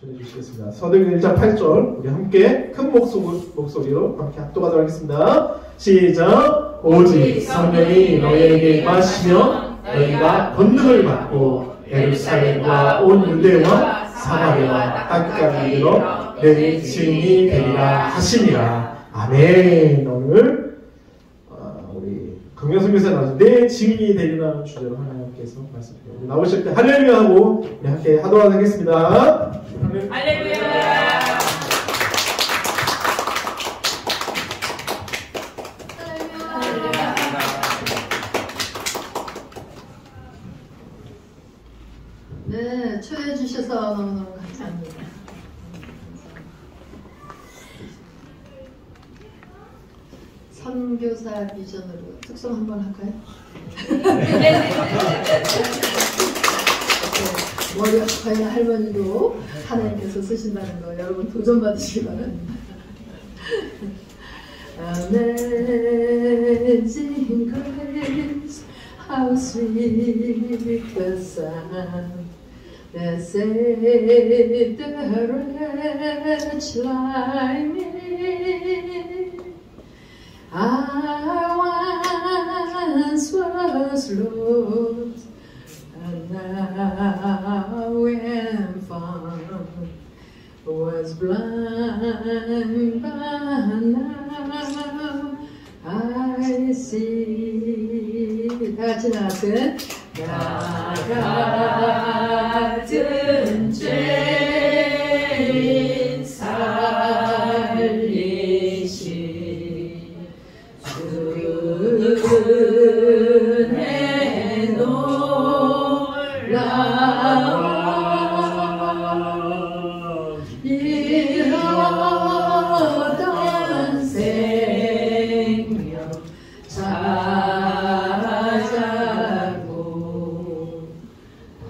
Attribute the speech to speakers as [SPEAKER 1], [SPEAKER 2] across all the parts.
[SPEAKER 1] 전해주시겠습니다. 서두기 1장 8절 우리 함께 큰 목소리로 함께 합독하도록 하겠습니다. 시작. 오직 성령이 너희에게 임하시면 너희가 권능을 받고 예루살렘과 온 유대와 사마리아와 땅까지 이르러 내 증인이 되리라 하시니라. 아멘. 오늘 우리 강명선교사 나와서 내 증인이 되리라는 주제로 하나님께서 말씀드려요. 나오실 때 할렐루야 하고 우리 함께 하도록 하겠습니다.
[SPEAKER 2] 할렐루야.
[SPEAKER 3] 네, 초대해 주셔서 너무너무 감사합니다. 선교사 비전으로 특송 한번 할까요? 머리 아파요 할머니도 하나님께서 쓰신다는 거 여러분 도전받으시기 바랍니다. Amazing grace, how sweet the sound that saved a wretch like me. I once was lost, and now am found. Was blind, but now I see. 다 같이 나왔어요. 나 같은 죄인 살리시 은혜 놀라워 잃었던 생명 찾아고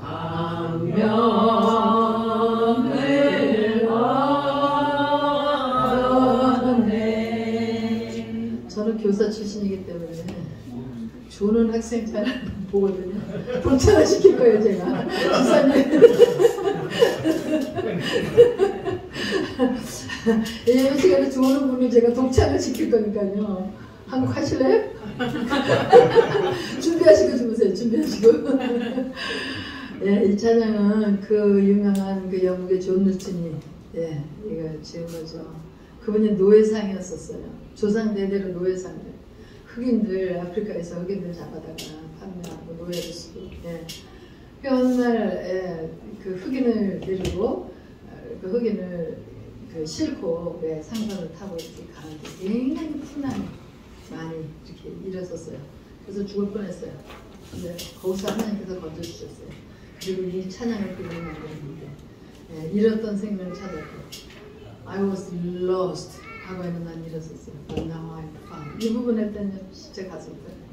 [SPEAKER 3] 방명을 얻었네. 저는 교사 출신이기 때문에 조는 학생 잘 보거든요. 독차를 시킬 거예요 제가. 기사님. 이 시간에 좋은 분을 제가 독차를 시킬 거니까요. 한국 하실래요? 준비하시고 주무세요. 준비하시고. 예, 이 찬양은 그 유명한 그 영국의 존 누튼이 이거 지은 거죠. 그분이 노예상이었었어요. 조상 대대로 노예상들. 흑인들 아프리카에서 흑인들 잡아다가 판매하고 노예를 쓰고. 그 어느 날 그 흑인을 데리고 그 흑인을 싣고 상선을 타고 이렇게 가는데 굉장히 풍랑이 많이 이렇게 일었었어요. 그래서 죽을 뻔했어요. 근데 거기서 하나님께서 건져주셨어요. 그리고 이 찬양을 부르는 거였는데 잃었던 생명을 찾았고 I was lost. 과거에는 난 잃었었어요. But now I'm found. 이 부분에 때는 진짜 가슴 떨려요.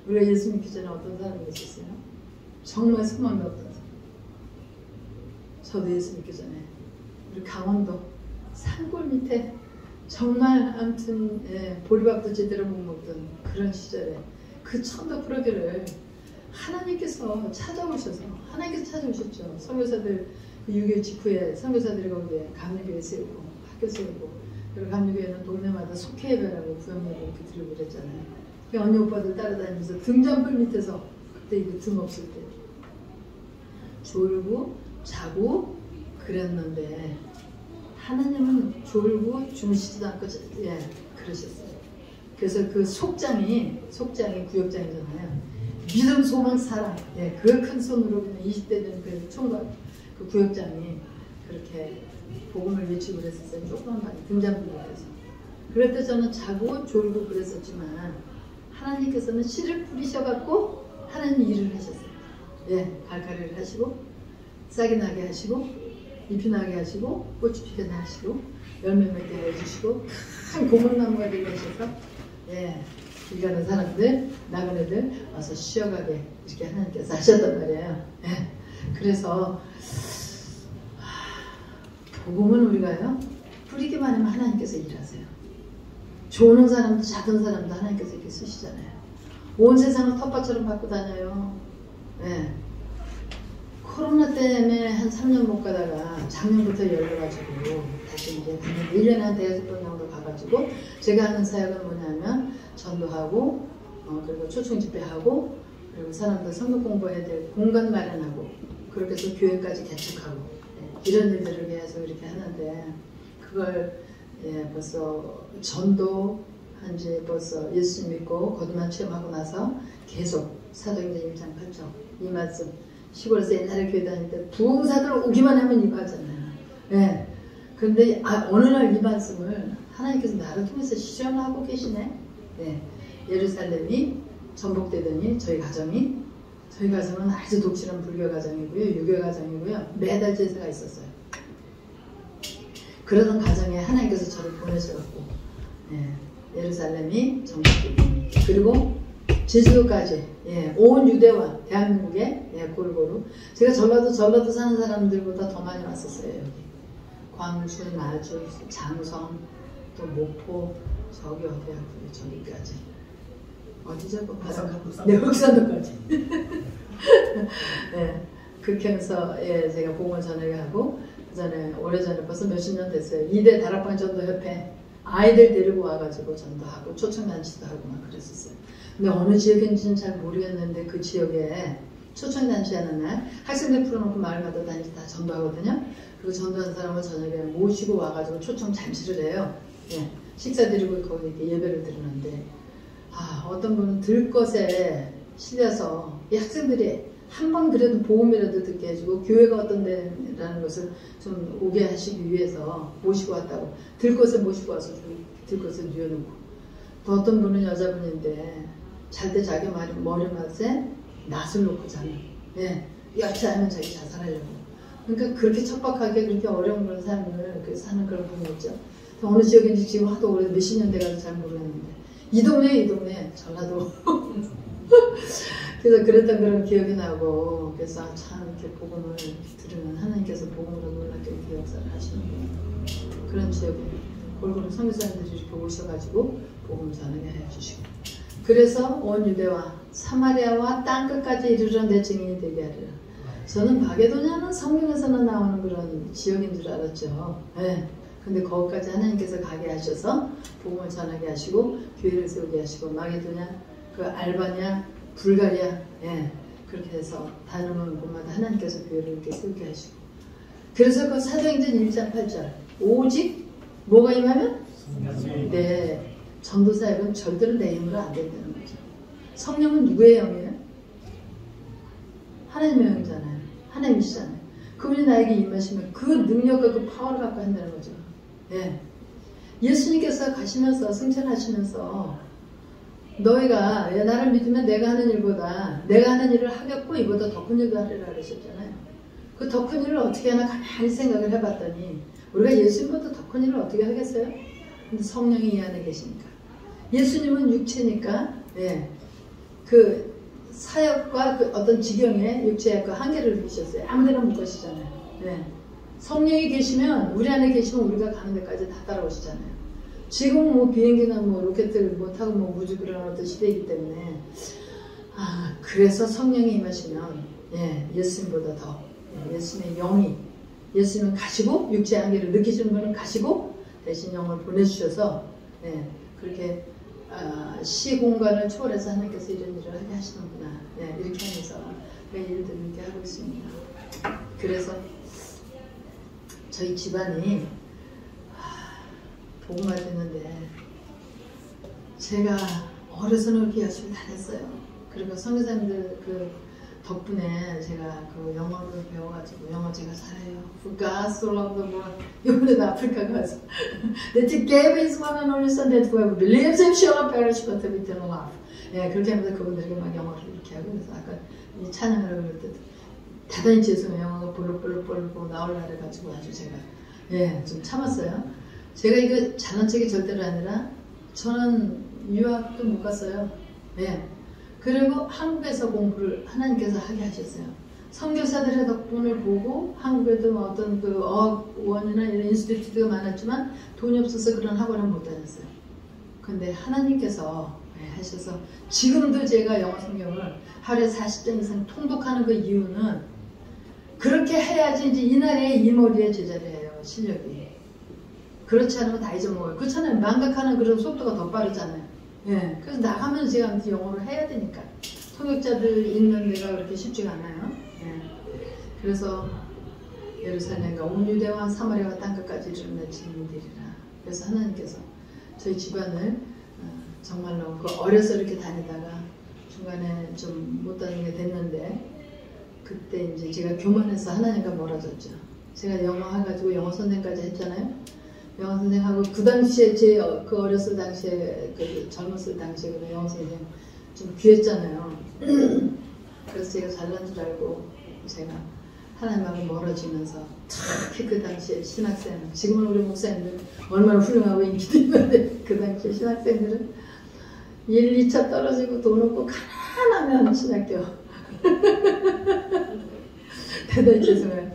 [SPEAKER 3] 우리가 예수 믿기 전에 어떤 사람이 있었어요? 정말 소망이 없던 사람. 저도 예수 믿기 전에 우리 강원도 산골 밑에 정말 아무튼 보리밥도 제대로 못 먹던 그런 시절에 그 천도 부러기를 하나님께서 찾아오셔서 하나님께서 찾아오셨죠. 선교사들 그 6.25 직후에 선교사들이 거기에 감리교회 세우고 학교 세우고 그리고 감리교회는 동네마다 속회예배라고 구역예배 이렇게 드리고 그랬잖아요. 그 언니 오빠들 따라다니면서 등잔불 밑에서 그때 이거 등 없을 때 졸고 자고 그랬는데 하나님은 졸고 주무시지도 않고 그러셨어요. 그래서 그 속장이 구역장이잖아요. 믿음, 소망, 사랑. 그 큰 손으로 그냥 20대 된 그 총각 그 구역장이 그렇게 복음을 외치고 그랬었어요. 조그만 방에 등잔불 밑에서. 그럴 때 저는 자고 졸고 그랬었지만 하나님께서는 씨를 뿌리셔갖고 하나님 일을 하셨어요. 갈갈이를 하시고 싹이 나게 하시고 잎이 나게 하시고 꽃이 피게 하시고 열매 맺게 해주시고 큰 고목나무가 되게 하셔서 길 가는 사람들 나간 애들 와서 쉬어가게 이렇게 하나님께서 하셨단 말이에요. 그래서 복음은 우리가요 뿌리기만 하면 하나님께서 일하세요. 좋은 사람도 작은 사람도 하나님께서 이렇게 쓰시잖아요. 온 세상을 텃밭처럼 받고 다녀요. 코로나 때문에 한 3년 못 가다가 작년부터 열려가지고 다시 이제 1년에 한 5번 정도 가가지고 제가 하는 사역은 뭐냐면 전도하고 그리고 초청 집회하고 그리고 사람들 성경 공부해야 될 공간 마련하고 그렇게 해서 교회까지 개척하고 이런 일들을 계속 이렇게 하는데 그걸 벌써 전도 한지 벌써 예수 믿고 거듭난 체험하고 나서 계속 사도행전 1장 8절 이 말씀 시골에서 옛날에 교회 다닐 때 부흥사들 오기만 하면 이 말잖아요. 그런데 어느 날 이 말씀을 하나님께서 나를 통해서 실현하고 계시네. 예루살렘이 전복되더니 저희 가정은 아주 독실한 불교 가정이고요. 유교 가정이고요. 매달 제사가 있었어요. 그러던 가정에 하나님께서 저를 보내셔갖고 예루살렘이 전복되더니 그리고 제주도까지 온 유대와 대한민국에 골고루 제가 전라도 사는 사람들보다 더 많이 왔었어요. 여기 광주, 나주, 장성, 또 목포 저기 어디야 저기까지 어디죠? 흑산도까지 그렇게 하면서 제가 복음을 전해가고 그전에 오래전에 벌써 몇십 년 됐어요. 2대 다락방 전도협회 아이들 데리고 와가지고 전도하고 초청단체도 하고 막 그랬었어요. 근데 어느 지역인지는 잘 모르겠는데 그 지역에 초청단체 하는 날 학생들 풀어놓고 마을마다 다니면서 다 전도하거든요. 그리고 전도한 사람을 저녁에 모시고 와가지고 초청 잔치를 해요. 식사 드리고 거기 이렇게 예배를 드리는데 어떤 분은 들것에 실려서 이 학생들이 한 번 그래도 복음이라도 듣게 해주고 교회가 어떤 데라는 것을 좀 오게 하시기 위해서 모시고 왔다고 들것에 모시고 와서 들것에 뉘어놓고 또 어떤 분은 여자분인데 잘 때 자기 머리맡에 낫을 놓고 자는 여차하면 자기 자살하려고 그러니까 그렇게 척박하게 그렇게 어려운 그런 삶을 사는 그런 분이었죠. 어느 지역인지 지금 하도 오래 몇십 년 돼가지고 잘 모르겠는데 이 동네 전라도 그래서 그랬던 그런 기억이 나고 그래서 참 이렇게 복음을 들으면 하나님께서 복음으로 놀랍게 이렇게 역사를 하시는구나 그런 지역에 골고루 선교사님들이 이렇게 오셔가지고 복음을 전하게 해주시고 그래서 온 유대와 사마리아와 땅끝까지 이르러 내 증인이 되게 하리라. 저는 바게도냐는 성경에서는 나오는 그런 지역인 줄 알았죠. 근데 거기까지 하나님께서 가게 하셔서 복음을 전하게 하시고 교회를 세우게 하시고 마게도냐, 그 알바냐, 불가리아 그렇게 해서 다니는 곳마다 하나님께서 교회를 이렇게 세우게 하시고 그래서 그 사도행전 1장 8절 오직 뭐가 임하면? 전도 사역은 절대로 내 힘으로 안 된다는 거죠. 성령은 누구의 영이에요? 하나님의 영이잖아요. 하나님이시잖아요. 그분이 나에게 임하시면 그 능력과 그 파워를 갖고 한다는 거죠. 예수님께서 가시면서 승천하시면서 너희가 나를 믿으면 내가 하는 일보다 내가 하는 일을 하겠고 이보다 더 큰 일도 하리라 그러셨잖아요. 그 더 큰 일을 어떻게 하나 가만히 생각을 해봤더니 우리가 예수님보다 더 큰 일을 어떻게 하겠어요? 근데 성령이 이 안에 계시니까 예수님은 육체니까 그 사역과 그 어떤 지경에 육체의 그 한계를 두셨어요. 아무데나 못 가시잖아요. 성령이 계시면 우리 안에 계시면 우리가 가는 데까지 다 따라오시잖아요. 지금 뭐 비행기나 뭐 로켓을 못 타고 뭐 우주 그런 어떤 시대이기 때문에 그래서 성령이 임하시면 예수님보다 더 예수님의 영이 예수님은 가시고 육체의 한계를 느끼시는 분은 가시고 대신 영을 보내주셔서 그렇게 시공간을 초월해서 하나님께서 이런 일을 하게 하시는구나 이렇게 하면서 그 일들을 이렇게 하고 있습니다. 그래서 저희 집안이 복음화 됐는데 제가 어려서는 그렇게 열심히 다녔어요. 그리고 선교사님들 그 덕분에 제가 그 영어를 배워가지고 영어 제가 잘해요. For God so loved the world. 이번에도 아프리카 가서 That He gave His one and only Son that whoever believes Him shall not perish but have eternal life. 그렇게 하면서 그분들에게 막 영어를 이렇게 하고 그래서 아까 이 찬양을 그럴 때도 대단히 죄송해요. 영어가 볼록볼록 나올라 그래가지고 아주 제가 좀 참았어요. 제가 이거 잘난 척이 절대로 아니라 저는 유학도 못 갔어요. 그리고 한국에서 공부를 하나님께서 하게 하셨어요. 선교사들의 덕분을 보고 한국에도 어떤 그 어학원이나 이런 인스티튜트가 많았지만 돈이 없어서 그런 학원을 못 다녔어요. 근데 하나님께서 하셔서 지금도 제가 영어 성경을 하루에 40장 이상 통독하는 그 이유는 그렇게 해야지 이제 이날에 이 머리에 제자리 해요. 실력이. 그렇지 않으면 다 잊어먹어요. 그렇잖아요. 망각하는 그런 속도가 더 빠르잖아요. 예. 그래서 나가면 제가 아무튼 영어를 해야 되니까. 통역자들 있는 데가 그렇게 쉽지가 않아요. 예. 그래서 예루살렘과 온 유대와 사마리아와 땅끝까지 이르는 증인들이라. 그래서 하나님께서 저희 집안을 정말로 그 어려서 이렇게 다니다가 중간에 좀 못 다니게 됐는데 그때 이제 제가 교만해서 하나님과 멀어졌죠. 제가 영어 해가지고 영어 선생까지 했잖아요. 영어 선생하고 그 당시에 제 그 어렸을 당시에 그 젊었을 당시에 그 영어 선생 좀 귀했잖아요. 그래서 제가 잘난 줄 알고 제가 하나님하고 멀어지면서 특히 그 당시에 신학생, 지금은 우리 목사님들 얼마나 훌륭하고 인기도 있는데 그 당시에 신학생들은 1, 2차 떨어지고 돈 없고 가난하면 신학교 대단히 죄송해요.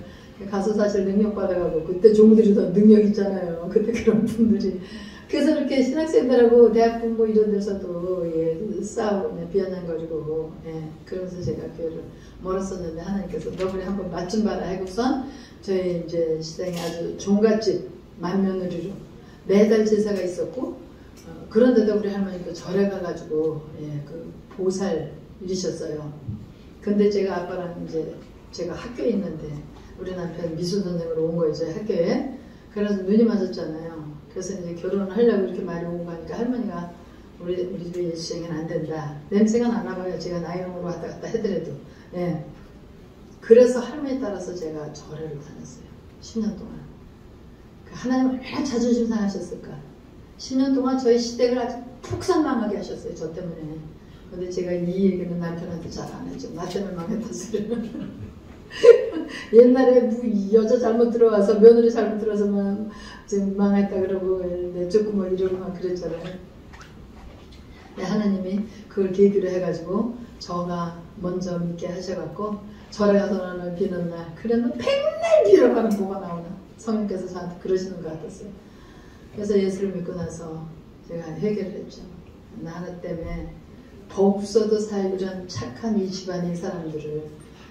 [SPEAKER 3] 가서 사실 능력 받아가고 그때 종들이 더 능력 있잖아요. 그때 그런 분들이 그래서 이렇게 신학생들하고 대학부 뭐 이런 데서도 예, 싸우고 비아냥거리고 예, 그러면서 제가 교회를 멀었었는데 하나님께서 너 그래 한번 맛 좀 봐라 하고선 저희 이제 시장에 아주 종갓집 만며느리로 매달 제사가 있었고 그런데도 우리 할머니가 절에 가가지고 예, 그 보살 일이셨어요. 근데 제가 아빠랑 이제 제가 학교에 있는데 우리 남편 미술 선생으로 온 거예요. 저희 학교에. 그래서 눈이 맞았잖아요. 그래서 이제 결혼을 하려고 이렇게 말이 오고 가니까 할머니가 우리 집에 예수생은 안 된다. 냄새가 나나 봐요. 제가 나이롱으로 왔다 갔다 해더라도. 예. 그래서 할머니 따라서 제가 절에를 다녔어요. 10년 동안. 하나님 얼마나 자존심 상하셨을까. 10년 동안 저희 시댁을 아주 폭삭망하게 하셨어요. 저 때문에. 근데 제가 이 얘기는 남편한테 잘 안 해줘. 나 때문에 망했다 소리를. 옛날에 뭐 여자 잘못 들어와서 며느리 잘못 들어와서 지금 망했다 그러고 조금 뭐 이러고 막 그랬잖아요. 네, 하나님이 그걸 계기로 해가지고 저가 먼저 믿게 하셔갖고 절에 가서 나는 비는 날 그래도 백날 빌어가면 뭐가 나오나 성령께서 저한테 그러시는 것 같았어요. 그래서 예수를 믿고 나서 제가 회개를 했죠. 나 하나 때문에 더 없어도 살 이런 착한 이 집안의 사람들을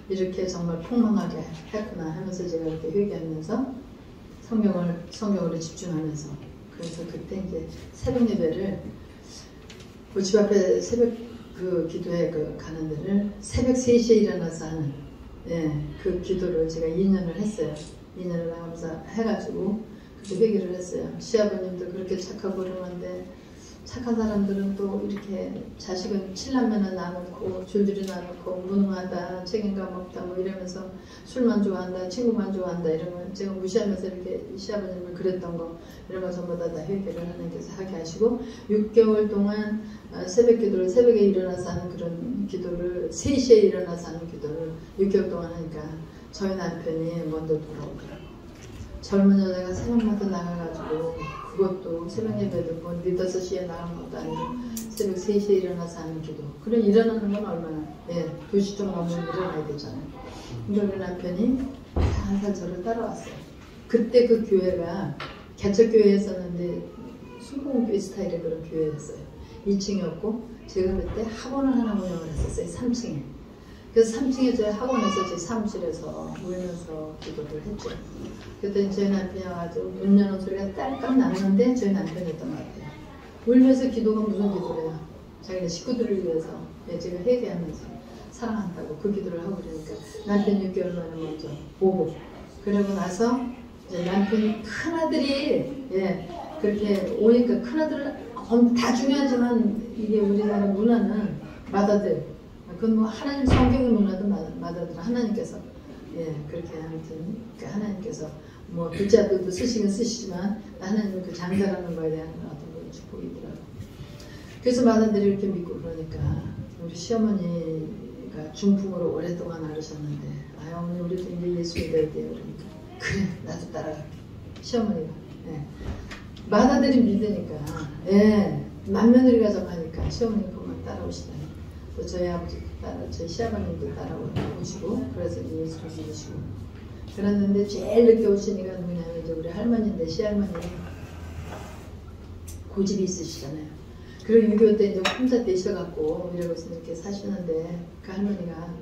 [SPEAKER 3] 이렇게 정말 폭망하게 했구나 하면서 제가 이렇게 회개하면서 성경으로 집중하면서 그래서 그때 이제 새벽 예배를 그 집 앞에 새벽 그 기도회 그 가는 데를 새벽 3시에 일어나서 하는 예, 그 기도를 제가 2년을 했어요. 2년을 나가면서 해가지고 그렇게 회개를 했어요. 시아버님도 그렇게 착하고 그러는데 착한 사람들은 또 이렇게 자식은 7남매는 나놓고 줄줄이 나놓고 무능하다 책임감 없다 뭐 이러면서 술만 좋아한다 친구만 좋아한다 이러면 제가 무시하면서 이렇게 시아버님을 그랬던 거 이런 거 전부 다 회개를 하나님께서 하게 하시고 6개월 동안 새벽 기도를 새벽에 일어나서 하는 그런 기도를 3시에 일어나서 하는 기도를 6개월 동안 하니까 저희 남편이 먼저 돌아오더라고요. 젊은 여자가 새벽마다 나가가지고 그것도 새벽 예배도 뭐 4-5시에 나가는 것도 아니고 새벽 3시에 일어나서 하는 기도. 그래 일어나는 건 얼마나 2시 좀 넘으면 일어나야 되잖아요. 근데 우리 남편이 항상 저를 따라왔어요. 그때 그 교회가 개척교회였었는데 순복음교회 스타일의 그런 교회였어요. 2층이었고 제가 그때 학원을 하나 운영을 했었어요. 3층에. 그래서 3층에 저희 학원에서 제 사무실에서 울면서 기도를 했죠. 그때 저희 남편이 와가지고 문 여는 소리가 딸깍 났는데 저희 남편이었던 것 같아요. 울면서 기도가 무슨 기도래요? 자기네 식구들을 위해서 제가 회개하면서 사랑한다고 그 기도를 하고 그러니까 남편 6개월 만에 먼저 오고 그러고 나서 이제 남편 큰아들이 그렇게 오니까 큰아들은 다 중요하지만 이게 우리나라 문화는 맏아들 그건 뭐 하나님 성경의 문화도 맏아들 하나님께서 그렇게 아무튼 하나님께서 뭐 둘째 아들도 쓰시긴 쓰시지만 하나님은 그 장자라는 거에 대한 어떤 축복이더라고요. 그래서 맏아들이 이렇게 믿고 그러니까 우리 시어머니가 중풍으로 오랫동안 앓으셨는데 아유 어머니 우리도 이제 예수 믿어야 돼요 그러니까 그래 나도 따라갈게 시어머니가 맏아들이 믿으니까 맏며느리가 정하니까 시어머니가 그만 따라오시다니 또 저희 아버지도 저희 시아버님도 따라오시고 그래서 이제 예수를 믿으시고 그랬는데 제일 늦게 오시니까 누구냐면 이제 우리 할머니인데 시할머니는 고집이 있으시잖아요. 그리고 6.25 때 이제 혼자 되셔갖고 이러고서 이렇게 사시는데 그 할머니가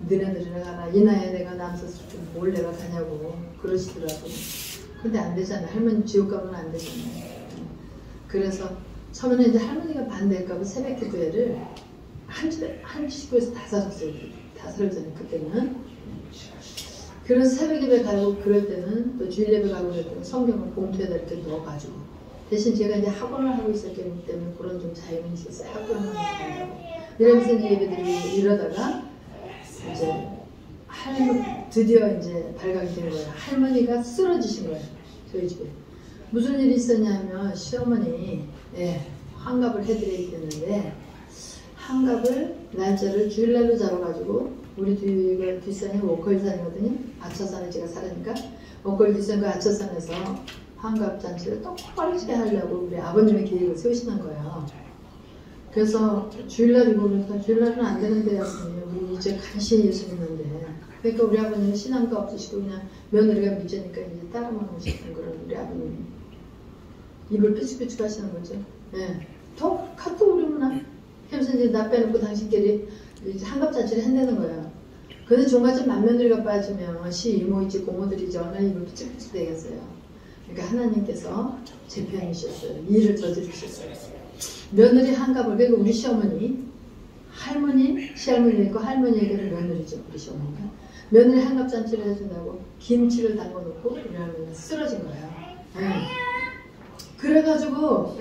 [SPEAKER 3] 너네들이나 가라. 이 나이에 내가 남사스럽게 뭘 내가 가냐고 그러시더라고. 근데 안 되잖아요. 할머니 지옥 가면 안 되잖아요. 그래서 처음에는 이제 할머니가 반대할까봐 새벽 기도회를 한 식구에서 다 살았어요. 다 살았잖아요. 그때는. 그래서 새벽 기도회 가고 그럴 때는 또 주일 예배 가고 그럴 때는 성경을 봉투에다 이렇게 넣어가지고 대신 제가 이제 학원을 하고 있었기 때문에 그런 좀 자유는 있었어요. 학원을 한다고. 이러면서 이제 예배드리고 이러다가 이제 드디어 이제 발각이 된 거예요. 할머니가 쓰러지신 거예요. 저희 집에. 무슨 일이 있었냐면 시어머니 환갑을 해드려야 되는데 환갑을 날짜를 주일날로 잡아가지고 우리 뒷산이 워컬산이거든요. 아차산에 제가 살으니까 워컬 뒷산 그 아차산에서 환갑 잔치를 똑바르게 하려고 우리 아버님의 계획을 세우시는 거예요. 그래서 주일날이고 그러니까 주일날은 안 되는데 우리 이제 간신히 예수 믿는데 그러니까 우리 아버님은 신앙도 없으시고 그냥 며느리가 믿으니까 이제 따라만 오셨던 그런 우리 아버님 입을 삐죽삐죽 하시는 거죠. 카톡 우리 문화 하면서 이제 나 빼놓고 당신끼리 이제 환갑잔치를 한다는 거예요. 근데 종갓집 맏며느리가 빠지면 이모 있지 고모들이 전화 입을 삐죽삐죽 되겠어요. 그러니까 하나님께서 제 편이셨어요. 일을 저지르셨어요. 며느리 환갑을 그리고 우리 시어머니 할머니 시할머니 있고 할머니에게는 며느리죠. 우리 시어머니가 며느리 환갑잔치를 해준다고 김치를 담궈놓고 우리 할머니가 쓰러진 거예요. 그래가지고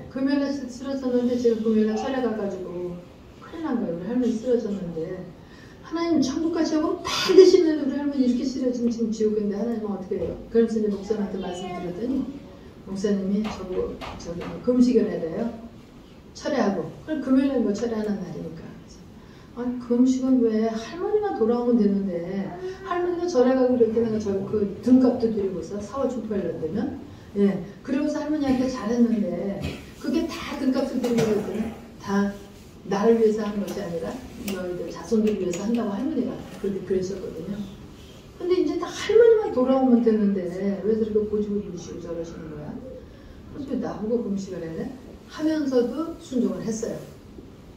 [SPEAKER 3] 금요일에 쓰러졌는데 지금 금요일에 철회 가가지고 큰일 난 거예요. 우리 할머니 쓰러졌는데 하나님 천국까지 하고 반드시 있는데 우리 할머니 이렇게 쓰러지면 지금 지옥인데 하나님은 어떻게 해요? 그래서 이제 목사님한테 말씀드렸더니 목사님이 저기 금식을 해야 돼요. 철회하고 그럼 금요일에 뭐 철회하는 날이니까 아니 금식은 왜 할머니만 돌아오면 되는데 할머니가 절에 가고 그럴 때 내가 그 등값도 드리고서 4월 초파일날 되면 그러고서 할머니한테 잘했는데 그게 다 등값을 드리고 그럴 때는 다 나를 위해서 한 것이 아니라 너희들 자손들을 위해서 한다고 할머니가 그렇게 그러셨거든요. 근데 이제 다 할머니만 돌아오면 되는데 왜 저렇게 고집을 부리시고 저러시는 거야? 그래서 왜 나보고 금식을 해? 하면서도 순종을 했어요.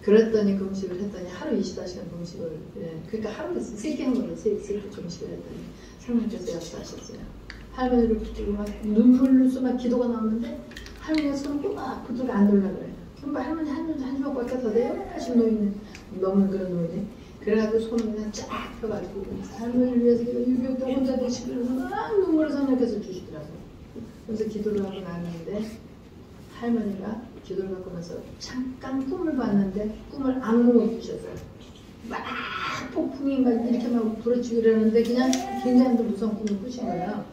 [SPEAKER 3] 그랬더니 금식을 했더니 하루 24시간 금식을 그러니까 하루에 3개 한 거예요. 3개 금식을 했더니 할머니께서 역사하셨어요. 할머니를 붙들고 막 눈물로 막 기도가 나오는데 할머니가 손을 막 붙들고 안 돌라 그래요. 그럼 할머니 한 주먹밖에 더 돼요? 80 노인은 넘는 그런 노인이 그래가지고 손을 그냥 쫙 펴가지고 할머니를 위해서 6.25때 혼자 되시면서 막 눈물을 선택해서 주시더라고요. 그래서 기도를 하고 나왔는데 할머니가 기도를 받고 나서 잠깐 꿈을 봤는데 꿈을 악몽을 꾸셨어요. 막 폭풍이 막 이렇게 막 부러치고 이러는데 그냥 굉장히 무서운 꿈을 꾸신 거예요.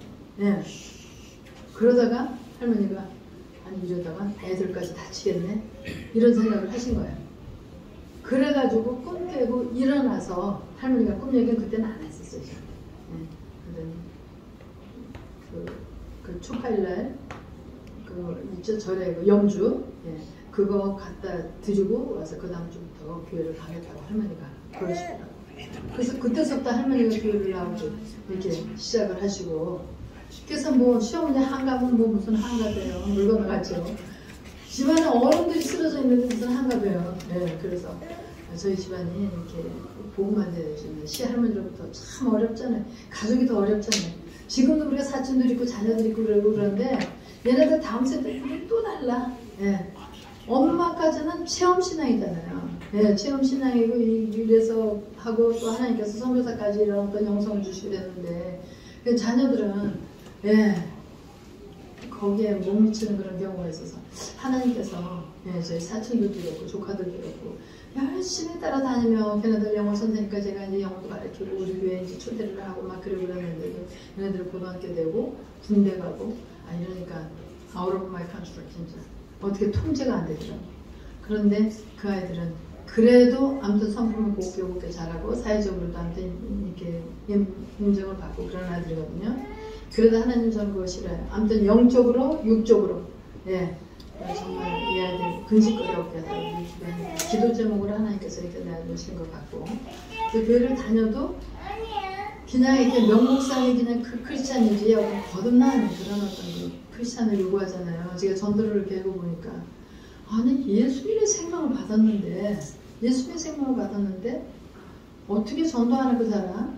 [SPEAKER 3] 그러다가 할머니가 아니 이러다가 애들까지 다치겠네 이런 생각을 하신 거예요. 그래가지고 꿈 깨고 일어나서 할머니가 꿈 얘기는 그때는 안 했었어요. 그 초파일날 있죠 절에 염주 그거 갖다 드리고 와서 그 다음 주부터 교회를 가겠다고 할머니가 그러시더라고요. 그래서 그때서부터 할머니가 교회를 나오고 이렇게 시작을 하시고 그래서 뭐 시어머니 한갑은 뭐 무슨 한갑이에요. 물건을 갖죠. 집안에 어른들이 쓰러져 있는데 무슨 한갑이에요. 그래서 저희 집안이 이렇게 복음만 되시는 시할머니로부터 참 어렵잖아요. 가족이 더 어렵잖아요. 지금도 우리가 사촌들 있고 자녀들 있고 그러는데 얘네들 다음 세대들은 또 달라. 엄마까지는 체험신앙이잖아요. 체험신앙이고 이래서 하고 또 하나님께서 선교사까지 이런 어떤 영성을 주시게 됐는데 자녀들은 거기에 못 미치는 그런 경우가 있어서 하나님께서 저희 사촌들도 그렇고 조카들도 그렇고 열심히 따라다니며 걔네들 영어 선생님과 제가 이제 영어도 가르치고 우리 교회에 이제 초대를 하고 막 그러고 그랬는데도 얘네들 고등학교 되고 군대 가고 이러니까 out of my country 진짜 어떻게 통제가 안 되더라고. 그런데 그 아이들은 그래도 아무튼 성품을 곱게 잘하고 사회적으로도 아무튼 이렇게 인정을 받고 그런 아이들이거든요. 그래도 하나님 저는 그거 싫어요. 아무튼 영적으로 육적으로 정말 이 아이들 근심거리 없게 해서 기도 제목으로 하나님께서 이렇게 내놓으신 것 같고 그 교회를 다녀도 그냥 이렇게 명목상의 그냥 크리스찬이지 거듭난 그런 어떤 크리스찬을 요구하잖아요. 제가 전도를 이렇게 해보니까 아니 예수님의 생명을 받았는데 어떻게 전도하는 그 사람?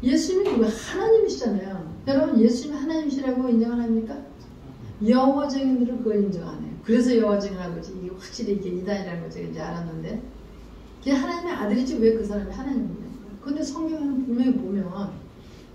[SPEAKER 3] 예수님이 누구? 하나님이시잖아요. 여러분 예수님이 하나님이시라고 인정을 합니까? 여호와 증인들은 그걸 인정 안 해요. 그래서 여호와 증인하는 거지. 이게 확실히 이게 이단이라는 걸 제가 이제 알았는데 그게 하나님의 아들이지 왜 그 사람이 하나님이냐. 그런데 성경은 분명히 보면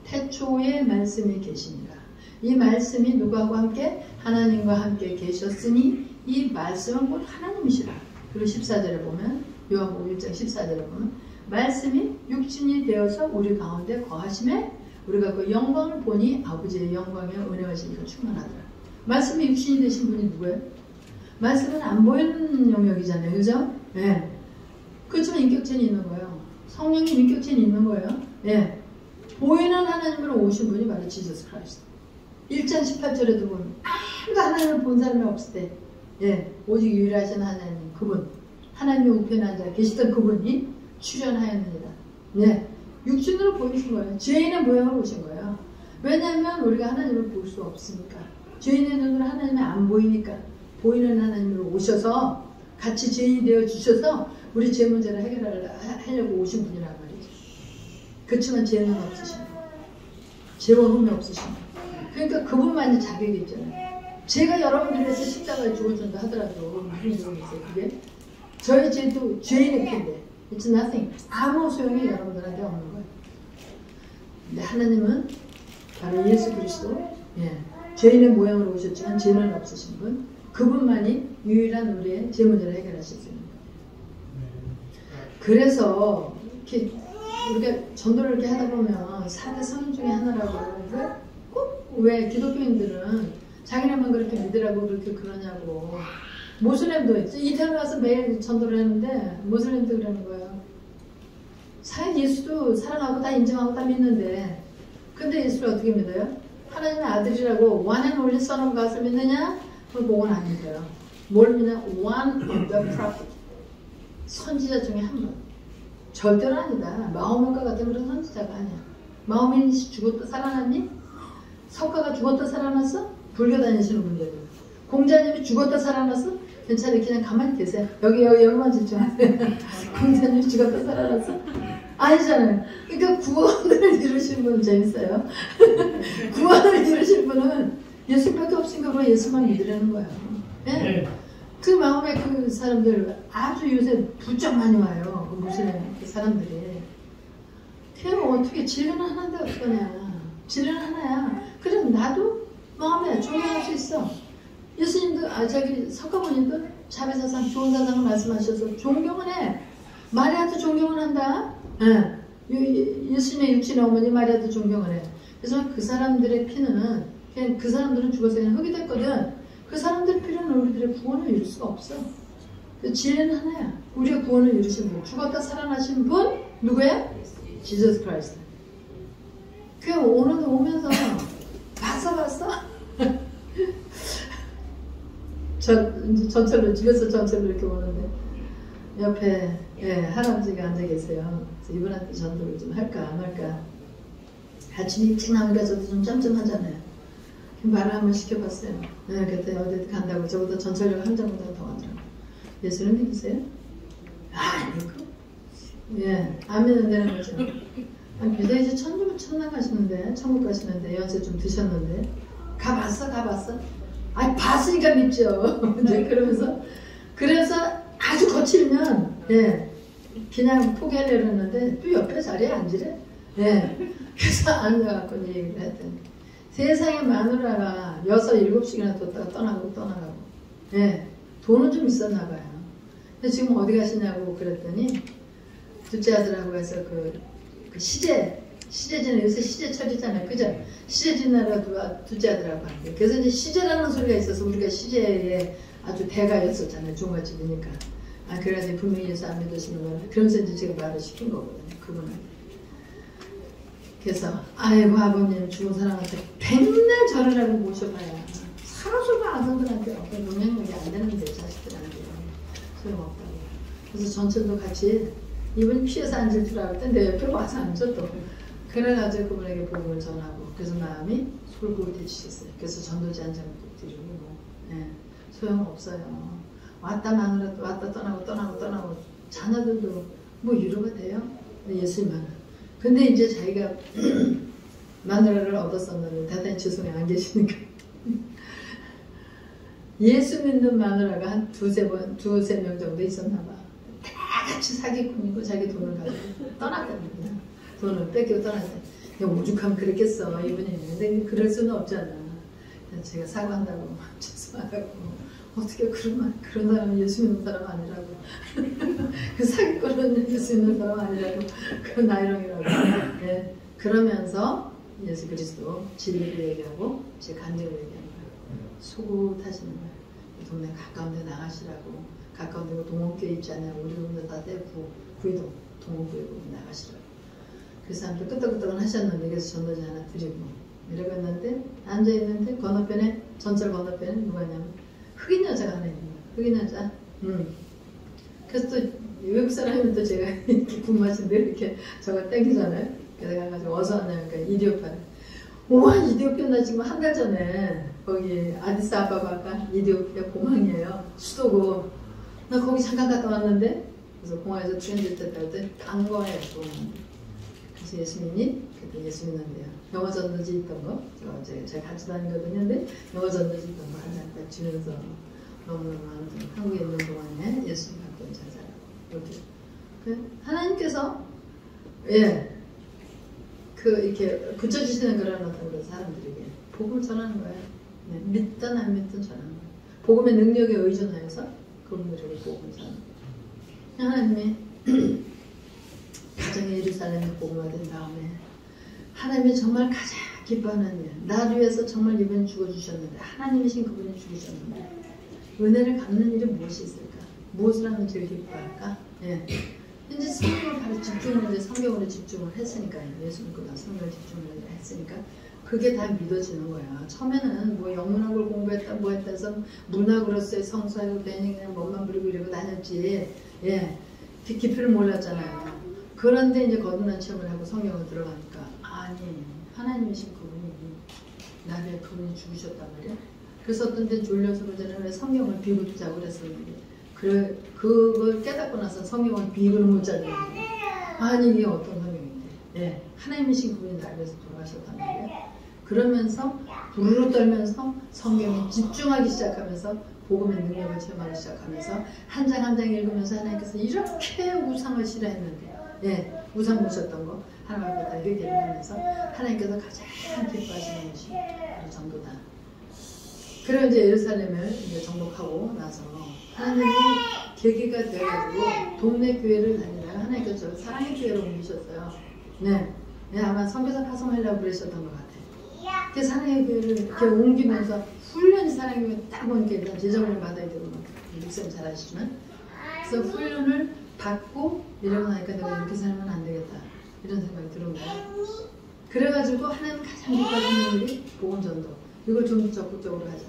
[SPEAKER 3] 태초에 말씀이 계시니라. 이 말씀이 누구하고 함께? 하나님과 함께 계셨으니 이 말씀은 곧 하나님이시라. 그리고 14절에 보면 요한복음 1장 14절에 보면 말씀이 육신이 되어서 우리 가운데 거하심에 우리가 그 영광을 보니 아버지의 영광에 은혜와 진리가 충만하더라. 말씀이 육신이 되신 분이 누구예요? 말씀은 안 보이는 영역이잖아요. 그죠? 네. 그렇지만 인격체는 있는 거예요. 성령님 인격체는 있는 거예요. 네. 보이는 하나님으로 오신 분이 바로 지저스 크라이스트. 1장 18절에도 보면 아무도 하나님을 본 사람이 없을 때 예, 오직 유일하신 하나님 그분 하나님의 우편에 앉아 계시던 그분이 출현하였느니라. 네, 육신으로 보이신 거예요. 죄인의 모양으로 오신 거예요. 왜냐하면 우리가 하나님을 볼 수 없으니까. 죄인의 눈으로 하나님이 안 보이니까 보이는 하나님으로 오셔서 같이 죄인이 되어 주셔서 우리 죄 문제를 해결하려고 오신 분이란 말이죠. 그렇지만 죄는 없으신 분. 죄와 흠이 없으신 분. 그러니까 그분만이 자격이 있잖아요. 제가 여러분들 위해서 십자가에 죽어준다 하더라도 무슨 소용이 있어요? 그게 저희 죄도 죄인의 피인데 It's nothing. 아무 소용이 여러분들한테 없는 거예요. 근데 하나님은 바로 예수 그리스도 예, 죄인의 모양으로 오셨지만 죄는 없으신 분 그분만이 유일한 우리의 죄 문제를 해결하실 수 있는 거예요. 그래서 이렇게 우리가 전도를 이렇게 하다 보면 4대 성인 중에 하나라고 꼭 왜 기독교인들은 자기네만 그렇게 믿으라고 그렇게 그러냐고. 모슬렘도 이태원 가서 매일 전도를 했는데 모슬렘도 그러는 거예요. 예수도 사랑하고 다 인정하고 다 믿는데 근데 예수를 어떻게 믿어요? 하나님의 아들이라고 one and only son of God을 믿느냐? 그건 안 믿어요. 뭘 믿냐? one of the prophet. 선지자 중에 한 분. 절대로 아니다. 마호멜과 같은 그런 선지자가 아니야. 마호멜이 죽었다 살아났니? 석가가 죽었다 살아났어? 불교 다니시는 분들은. 공자님이 죽었다 살아났어? 괜찮아요. 그냥 가만히 계세요. 여기만 집중하세요. 공자님이 죽었다 살아났어? 아니잖아요. 그러니까 구원을 이루신 분은 재밌어요. 구원을 이루신 분은 예수밖에 없으니까 뭐 예수만 믿으라는 거예요. 네? 그 마음에 그 사람들 아주 요새 부쩍 많이 와요. 그 무슬림 그 사람들이. 그냥 어떻게 진리는 하나인데 어떡하냐. 진리는 하나야. 그래 나도 마음에 존경할 수 있어. 예수님도 저기 석가모님도 자비 사상 좋은 사상을 말씀하셔서 존경을 해. 마리아도 존경을 한다. 예. 예수님의 육신의 어머니 마리아도 존경을 해. 그래서 그 사람들의 피는 그냥 그 사람들은 죽어서 그냥 흙이 됐거든. 그 사람들 피는 우리들의 구원을 이룰 수가 없어. 그 진리는 하나야. 우리의 구원을 이루신 분. 죽었다 살아나신 분 누구야? 지저스 크라이스트. 그 오늘 오면서 봤어? 전철로 집에서 전철로 이렇게 오는데 옆에 예, 할아버지가 앉아 계세요. 그래서 이분한테 전도를 좀 할까 안 할까. 아침 일찍 나오니까 저도 좀 짬짬하잖아요. 말을 한번 시켜봤어요. 네, 그때 어디 간다고 저보다 전철료가 한 장보다 더 하더라고요. 예수를 믿으세요? 아니고 예, 안 믿는다는 거죠. 비다 이제 천당 가시는데 천국 가시는데 연세 좀 드셨는데 가봤어? 아니 봤으니까 믿죠. 이제 그러면서 그래서 아주 거칠면 예, 그냥 포기하려고 했는데 또 옆에 자리에 앉으래. 예, 그래서 앉아갖고 얘기를 했더니 세상에 마누라가 6, 7씩이나 뒀다가 떠나고 예, 돈은 좀 있었나 봐요. 근데 지금 어디 가시냐고 그랬더니 둘째 아들하고 해서 그 시제지는 요새 시제철이잖아요. 그죠? 시제지나라 둘째 아들하고 하는데 그래서 이제 시제라는 소리가 있어서 우리가 시제의 아주 대가였었잖아요. 종갓집이니까. 그래서 분명히 예수 안 믿으시는 거는 그러면서 이제 제가 말을 시킨 거거든요. 그분은. 그래서 아이고 아버님 죽은 사람한테 맨날 절하라고 모셔봐야 살아서도 아들들한테 어떤 영향력이 안 되는데 자식들한테 소용없다고. 그래서 전철도 같이 이분이 피해서 앉을 줄 알았더니 내 옆에 와서 앉아 또. 그래가지고 그분에게 복음을 전하고 그래서 마음이 솔깃해지셨어요. 그래서 전도지 한 장 드리고 예, 소용없어요. 왔다 마누라 왔다 떠나고 자녀들도 뭐 위로가 돼요? 예수님 마누라. 근데 이제 자기가 마누라를 얻었었는데 대단히 지성에 안 계시니까 예수 믿는 마누라가 한 두세 명 정도 있었나 봐. 다 같이 사기꾼이고 자기 돈을 가지고 떠났거든요. 돈을 뺏기고 떠났대. 오죽하면 그랬겠어 이분이. 근데 그럴 수는 없잖아. 제가 사과한다고 죄송하다고 어떻게 그런 사람은 예수 믿는 사람 아니라고 그 사기꾼은 예수 믿는 사람 아니라고 그 나이롱이라고. 네. 그러면서 예수 그리스도 진리를 얘기하고 제 간증을 얘기하는 거예요. 소굿하시는 거예요. 동네 가까운 데 나가시라고. 가까운 데고 동원교회 있잖아요. 우리 동네 다 대구 구이동 동원교회 나가시라고. 그 사람들 끄떡끄떡은 하셨는데 그래서 전도지 하나 드리고 이러고 있는데 앉아있는데 건너편에 전철 건너편에 누가 있냐면 흑인 여자가 하나 있는 거야. 흑인 여자. 그래서 또 외국 사람이면 또 제가 이렇게 군맛인데 이렇게 저걸 땡기잖아요. 그래서 가가지고 어서 왔냐니까 이디오피아를. 우와 이디오피아 나 지금 한 달 전에 거기 아디스아바바가 이디오피아 공항이에요. 수도고 나 거기 잠깐 갔다 왔는데 그래서 공항에서 트랜지트 탈 때 간 거예요. 그래서 예수 믿니? 그때 예수 믿는데요. 영어 전도지 있던 거 제가 같이 다니거든요. 근데 영어 전도지 있던 거 하나 주면서 너무너무 한국에 있는 동안에 예수 믿고 자자라고 이렇게 하나님께서 이렇게 붙여주시는 그런 어떤 사람들에게 복음을 전하는 거예요. 믿든 안 믿든 전하는 거예요. 복음의 능력에 의존하여서 그분들에게 복음을 전하는 거예요. 하나님이 가정의 예루살렘이 복음화된 다음에 하나님이 정말 가장 기뻐하는 일, 나를 위해서 정말 이번에 죽어주셨는데 하나님이신 그분이 죽으셨는데 은혜를 갚는 일이 무엇이 있을까? 무엇을 하면 제일 기뻐할까? 이제 성경을 바로 성경으로 집중을 했으니까 예수 믿고 나 성경을 집중을 했으니까 그게 다 믿어지는 거야. 처음에는 뭐 영문학을 공부했다 뭐 했다 해서 문학으로서의 성수하고 괜히 그냥 멋만 부리고 이러고 다녔지. 깊이를 몰랐잖아요. 그런데 이제 거듭난 체험을 하고 성경을 들어가니까 아니 하나님이신 그분이 나를 위해 그분이 죽으셨단 말이야. 그래서 어떤 때 졸려서 그전에 성경을 비고 자고 그랬었는데 그걸 깨닫고 나서 성경을 비고는 못 자는 거예요. 아니 이게 어떤 성경인데 하나님이신 그분이 나를 위해서 돌아가셨단 말이야. 그러면서 부르르 떨면서 성경에 집중하기 시작하면서 복음의 능력을 체험하기 시작하면서 한 장 한 장 읽으면서 하나님께서 이렇게 우상을 싫어했는데 우상 보셨던 거 하나님 앞에 다 회개를 하면서 하나님께서 가장 기뻐하시는 것이 바로 전도다. 그리고 이제 예루살렘을 이제 정복하고 나서 하나님이 계기가 돼가지고 동네 교회를 다니다가 하나님께서 저를 사랑의 교회로 옮기셨어요. 아마 선교사 파송하려고 그러셨던 것 같아요. 그래서 사랑의 교회를 이렇게 옮기면서 훈련이 사랑의 교회 딱 오니까 일단 제자훈련 받아야 되고 목사님 잘 아시지만 그래서 훈련을 받고 이러고 나니까 내가 이렇게 살면 안 되겠다 이런 생각이 들은 거예요. 그래가지고 하나님 가장 기뻐하시는 일이 복음전도. 이걸 좀 적극적으로 하자.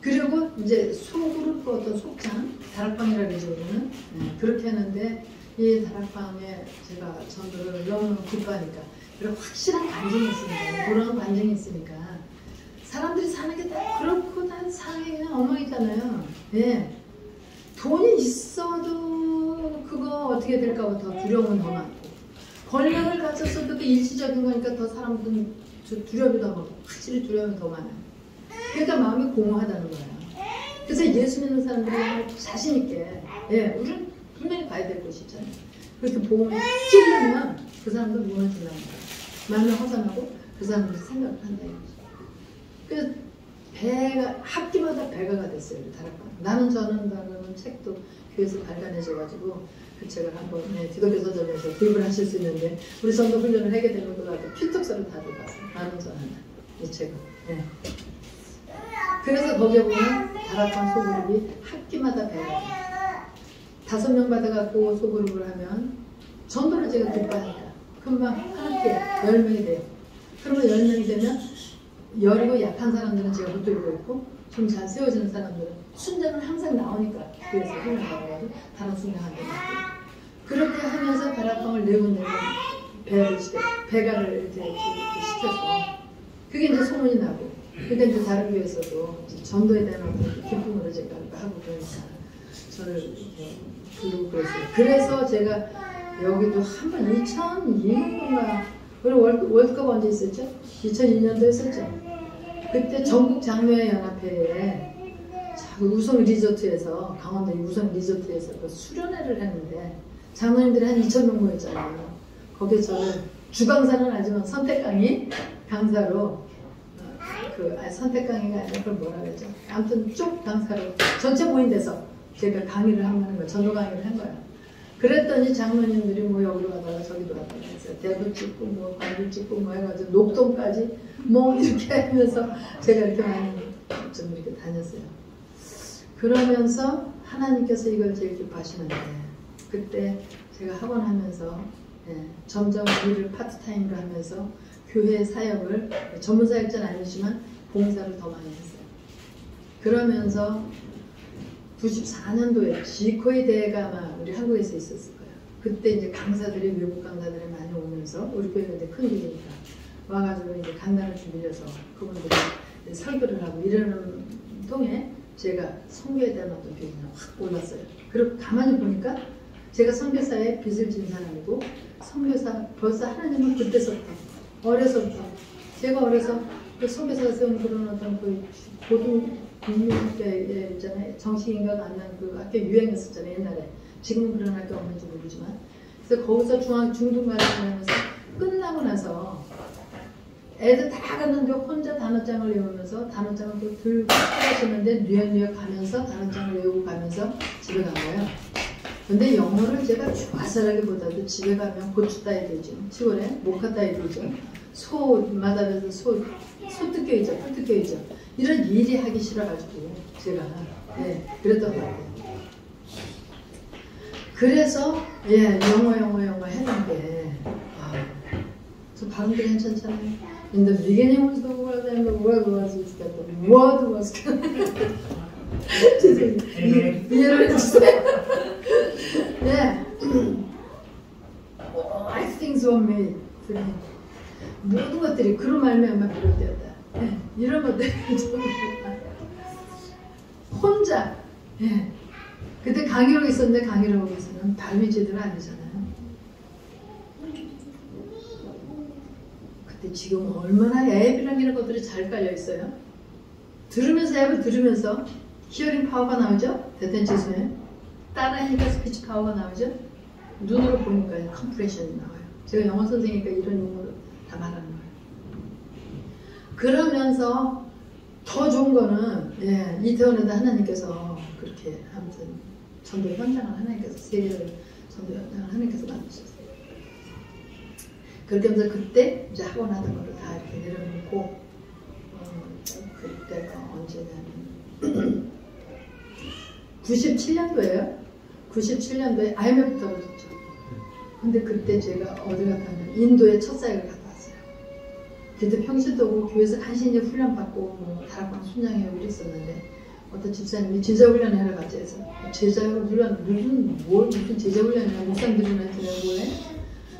[SPEAKER 3] 그리고 이제 소그룹 어떤 속장 다락방이라고 그러죠 우리는. 그렇게 하는데 이 다락방에 제가 전도를 너무 기뻐하니까 그리고 확실한 간증이 있으니까 그런 간증이 있으니까 사람들이 사는 게 다 그렇고 다 사는 게 그냥 엉망이잖아요. 돈이 있어도 그거 어떻게 될까 봐 더 두려움은 더 많고 권력을 가졌어도 그 일시적인 거니까 더 사람들은 두려움이 더 많고 확실히 두려움이 더 많아요. 그러니까 마음이 공허하다는 거예요. 그래서 예수 믿는 사람들이 자신 있게 우리는 분명히 가야 될 곳이 있잖아요. 그렇게 복음을 찔르면 그 사람도 무너진다는 거예요. 마음이 허전하고 그 사람들이 생각을 한다는 거죠. 그래서 학기마다 배가가 됐어요. 나는 저는다는 책도 교회에서 발간해줘가지고 그 책을 한번 기독교 서점에서 구입을 하실 수 있는데 우리 전도 훈련을 하게 되면 그것도 필독서를 다 들어갔어요. 나는 저는 이 책을. 그래서 거기에 보면 다락방 소그룹이 학기마다 배가 돼요. 5명 받아갖고 소그룹을 하면 전도를 제가 기뻐하니까 금방 한 학기에 10명이 돼요. 그러면 10명이 되면 여리고 약한 사람들은 제가 붙들고 있고 좀 잘 세워지는 사람들은 순장은 항상 나오니까 교회에서 훈련 받아가지고 다른 순장한테 받고 그렇게 하면서 다락방을 내고 배가를 이렇게 시켜서 그게 이제 소문이 나고 그러니까 이제 다른 교회에서도 전도에 대한 어떤 기쁨으로 제가 하고 그러니까 저를 이렇게 부르고 그랬어요. 그래서 제가 여기도 한 번 2002년도인가 우리 월드컵 언제 있었죠? 2002년도 했었죠. 그때 전국 장로회 연합회에 우성 리조트에서 강원도 우성 리조트에서 그 수련회를 했는데 장로님들이 한 2,000명 모였잖아요. 거기에 저를 주강사는 아니지만 선택 강의 강사로 선택 강의가 아니라 그걸 뭐라 그러죠? 아무튼 쭉 강사로 전체 모임돼서 제가 강의를 하는 거예요. 전도 강의를 한 거예요. 그랬더니 장로님들이 뭐 여기로 가다가 저기로 가다가 했어요. 대구 찍고 뭐 관주 찍고 뭐 해가지고 녹동까지 뭐 이렇게 하면서 제가 이렇게 많이 좀 이렇게 다녔어요. 그러면서 하나님께서 이걸 제일 기뻐하시는데 그때 제가 학원 하면서 점점 일을 파트타임으로 하면서 교회 사역을 전문 사역자는 아니지만 봉사를 더 많이 했어요. 그러면서 94년도에 지코이 대회가 아마 우리 한국에서 있었을 거예요. 그때 이제 강사들이 외국 강사들이 많이 오면서 우리 교회가 이제 큰 교회니까 와가지고 이제 강단을 준비해서 그분들이 설교를 하고 이러는 통에 제가 선교에 대한 어떤 교육이 확 올랐어요. 그리고 가만히 보니까 제가 선교사의 빚을 진 사람이고 선교사 벌써 하나님은 그때서부터 어려서부터 제가 어려서 그 선교사가 세운 그런 어떤 그 고등 국민학교에 있잖아요. 정식인가가 안 나는 그 학교 유행했었잖아요. 옛날에. 지금은 그런 학교 없는지 모르지만. 그래서 거기서 중등반을 하면서 끝나고 나서 애들 다 갔는데 혼자 단어장을 외우면서 단어장을 또 들고 떨어지는데 뉘엿뉘엿 가면서 단어장을 외우고 가면서 집에 간 거예요. 근데 영어를 제가 좋아서라기보다도 집에 가면 고추 따야 되죠. 시골에 모카 따야 되죠. 소 마다에서 소 뜯겨 있죠. 풀 뜯겨 있죠. 이런 일이 하기 싫어가지고 제가 그랬던 것 같아요. 그래서 영어 했는데 저 발음도 괜찮잖아요. In the beginning was the word and the word was with God. The word was God. 죄송해요. 이해를 해주세요. All things were made. 모든 것들이 그런 말미암아 비롯되었다. 이런 것들이 혼자 그때 강의록이 있었는데 강의록에서는 발음이 제대로 안 되잖아요. 그때 지금 얼마나 앱이라는 것들이 잘 깔려 있어요. 들으면서 앱을 들으면서 히어링 파워가 나오죠. 대텐치스에 따라하니까 스피치 파워가 나오죠. 눈으로 보니까 컴프레션이 나와요. 제가 영어 선생이니까 이런 용어를 다 말하는 거예요. 그러면서 더 좋은 거는 이태원에도 하나님께서 그렇게 아무튼 전도 현장을 하나님께서 세계를 전도 현장을 하나님께서 만드셨어요. 그렇게 하면서 그때 이제 학원 하던 거를 다 이렇게 내려놓고 그때가 언제냐면 97년도예요. 97년도에 IMF 떨어졌죠. 근데 그때 제가 어디 갔냐면 인도에 첫 사역을 갔다 왔어요. 그때 평신도 오고 교회에서 간신히 훈련받고 뭐 다락방 순장회하고 이랬었는데 어떤 집사님이 제자훈련을 하러 갔지 해서 제자훈련 무슨 제자훈련이야 목사님들이나 뭐해?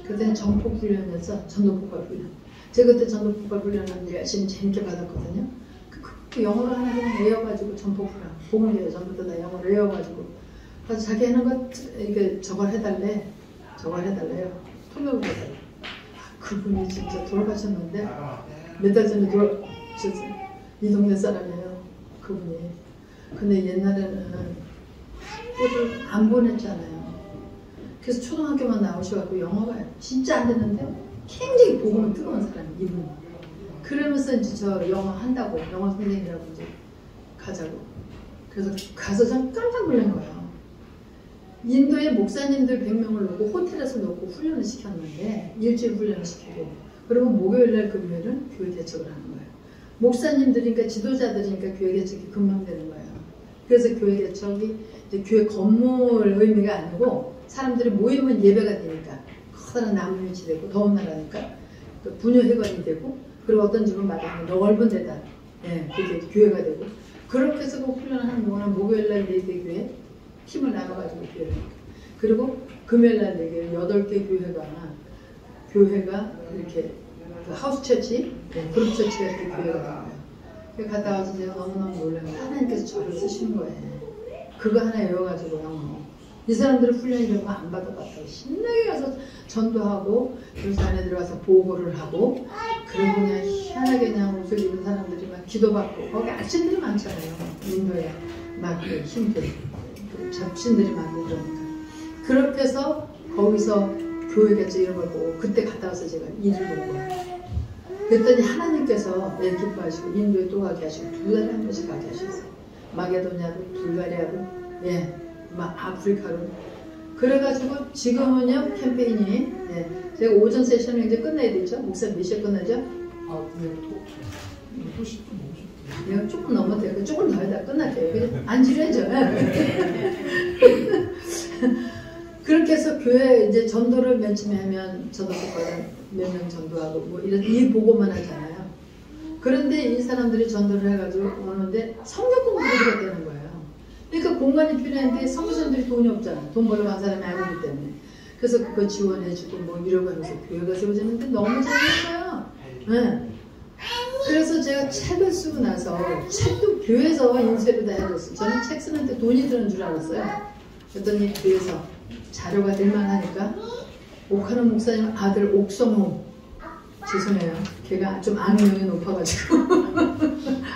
[SPEAKER 3] 그때는 정폭훈련이었어. 전도폭발 훈련. 제가 그때 전도폭발 훈련을 열심히 재밌게 받았거든요. 그 영어를 하나 그냥 외워가지고 전폭훈련 복음교회 전부터 다 영어를 외워가지고 그래서 자기 하는 것 이렇게 저걸 해달래요. 통역을 해달래. 그분이 진짜 돌아가셨는데 몇 달 전에 돌아가셨어요. 이 동네 사람이에요. 그분이. 근데 옛날에는 학교를 안 보냈잖아요. 그래서 초등학교만 나오셔갖고 영어가 진짜 안 됐는데 굉장히 복음을 뜨거운 사람이 이분. 그러면서 이제 저 영어 한다고 영어 선생님이라고 이제 가자고. 그래서 가서 전 깜짝 놀란 거예요. 인도에 목사님들 100명을 놓고 호텔에서 놓고 훈련을 시켰는데 일주일 훈련을 시키고 그리고 목요일날 금요일은 교회 개척을 하는 거예요. 목사님들이니까 지도자들이니까 교회 개척이 금방 되는 거예요. 그래서 교회 개척이 이제 교회 건물 의미가 아니고 사람들이 모이면 예배가 되니까 커다란 나무잎이 되고 더운 나라니까 분유회관이 되고 그리고 어떤 집은 마당이 넓은 데다 그게 교회가 되고 그렇게 해서 그 훈련을 하는 동안 목요일날 4개 교회 팀을 나눠가지고 교회를 그리고 금요일날 4개 8개 교회가 이렇게 그 하우스 처치 그룹 처치가 이렇게 교회가 된 거예요. 갔다 와서 제가 너무너무 놀라면 하나님께서 저를 쓰시는 거예요. 그거 하나 외워가지고 영어 이 사람들은 훈련 이런 거 안 받아봤다고 신나게 가서 전도하고 그래서 안에 들어가서 보고를 하고 그리고 그냥 희한하게 그냥 옷을 입은 사람들이 막 기도받고 거기 아침들이 많잖아요. 인도에 막 그 힘들 그 접신들이 많고 그러니까 그렇게 해서 거기서 교회겠지 이런 걸 보고 그때 갔다 와서 제가 일을 보고 그랬더니 하나님께서 기뻐하시고 인도에 또 가게 하시고 2달에 한 번씩 가게 하셨어요. 마게도냐로 불가리아로 막 아프리카로 그래가지고 지금은요 캠페인이 제가 오전 세션을 이제 끝내야 되죠. 목사님 몇 시에 끝나죠?
[SPEAKER 1] 또 10분 넘으셨죠?
[SPEAKER 3] 내가 조금 넘어도 조금 더 해야 끝날게요. 그냥 안 지려져. 그렇게 해서 교회 이제 전도를 맨 처음에 하면 전도사과를 몇 명 전도하고 뭐 이런 이 보고만 하잖아요. 그런데 이 사람들이 전도를 해가지고 오는데 성경 공부를 해야 되는 거예요. 그러니까 공간이 필요한데 선교사님들이 돈이 없잖아. 돈 벌러 간 사람이 아니기 때문에. 그래서 그거 지원해주고 뭐 이러고 하면서 교회가 세워지는데 너무 재밌어요. 네. 그래서 제가 책을 쓰고 나서 책도 교회에서 인쇄를 다 해줬어요. 저는 책 쓰는데 돈이 드는 줄 알았어요. 그랬더니 교회에서 자료가 될만하니까 옥하는 목사님 아들 옥성호 죄송해요. 걔가 좀 악명이 높아가지고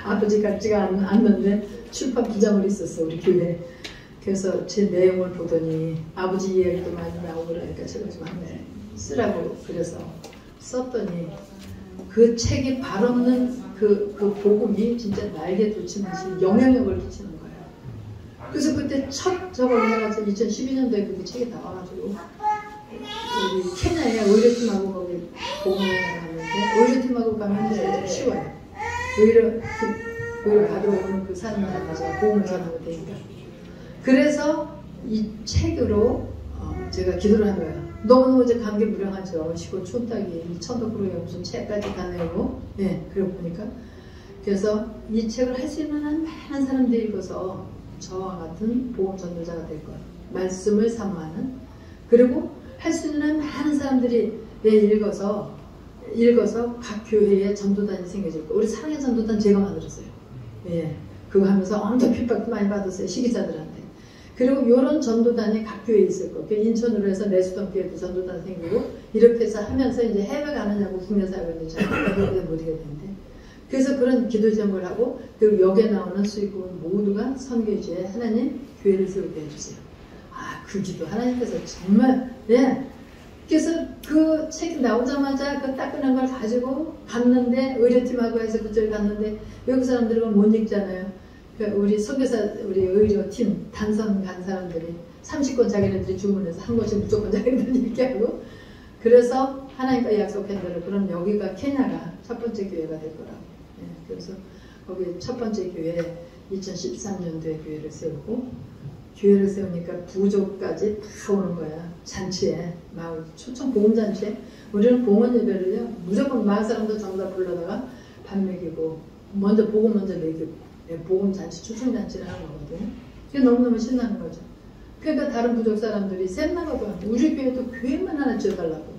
[SPEAKER 3] 아버지 같지가 않는데 출판 부장을 있었어 우리 교회. 그래서 제 내용을 보더니 아버지 이야기도 많이 나오고 그러니까 제가 좀 한번 쓰라고 그래서 썼더니 그 책이 발없는 그 복음이 진짜 날개 돋치듯이 영향력을 끼치는 거예요. 그래서 그때 첫 저걸 해가지고 2012년도에 그 책이 나와가지고 우리 케냐에 의료팀하고 거기 복음을 갔는데 의료팀하고 가면 좀 쉬워요. 의료 받으러 오는 그 사람들 가서 복음을 전하면 되니까. 그래서 이 책으로 제가 기도를 한 거예요. 너무너무 이제 감개무량하죠. 시골 촌딱이 천덕구로에 무슨 책까지 다 내고 그러고 보니까 그래서 이 책을 할 수 있는 한 많은 사람들이 읽어서 저와 같은 복음 전도자가 될 거예요. 말씀을 사모하는 그리고 할 수 있는 한 많은 사람들이 읽어서 각 교회에 전도단이 생겨질 거예요. 우리 사랑의 전도단 제가 만들었어요. 그거 하면서 엄청 핍박도 많이 받았어요. 시기자들한테. 그리고 이런 전도단이 각 교회에 있을 거예요. 인천으로 해서 내수동 교회도 전도단 생기고 이렇게 해서 하면서 이제 해외 가느냐고 국내 사회는 잘 못하게 되는데 그래서 그런 기도 제목을 하고 그리고 여기에 나오는 수익금은 모두가 선교지에 하나님 교회를 세우게 해주세요. 그 기도 하나님께서 정말 그래서 그 책이 나오자마자 그 따끈한 걸 가지고 갔는데 의료팀하고 해서 그쪽에 갔는데 외국 사람들은 못 읽잖아요. 우리 선교사 우리 의료팀 단선 간 사람들이 30권 자기네들이 주문해서 한 권씩 무조건 자기네들이 읽게 하고 그래서 하나님과 약속한 대로 그럼 여기가 케냐가 첫 번째 교회가 될 거라고. 그래서 거기 첫 번째 교회 2013년도에 교회를 세우고 교회를 세우니까 부족까지 다 오는 거야. 잔치에 마을 초청 보험잔치에 우리는 봉헌 예배를요 무조건 마을 사람들 전부 다 불러다가 밥 먹이고 먼저 복음 먼저 먹이고 보험잔치 초청잔치를 하는 거거든요. 그게 너무너무 신나는 거죠. 그러니까 다른 부족 사람들이 셋나가도 우리 교회도 교회만 하나 지어달라고.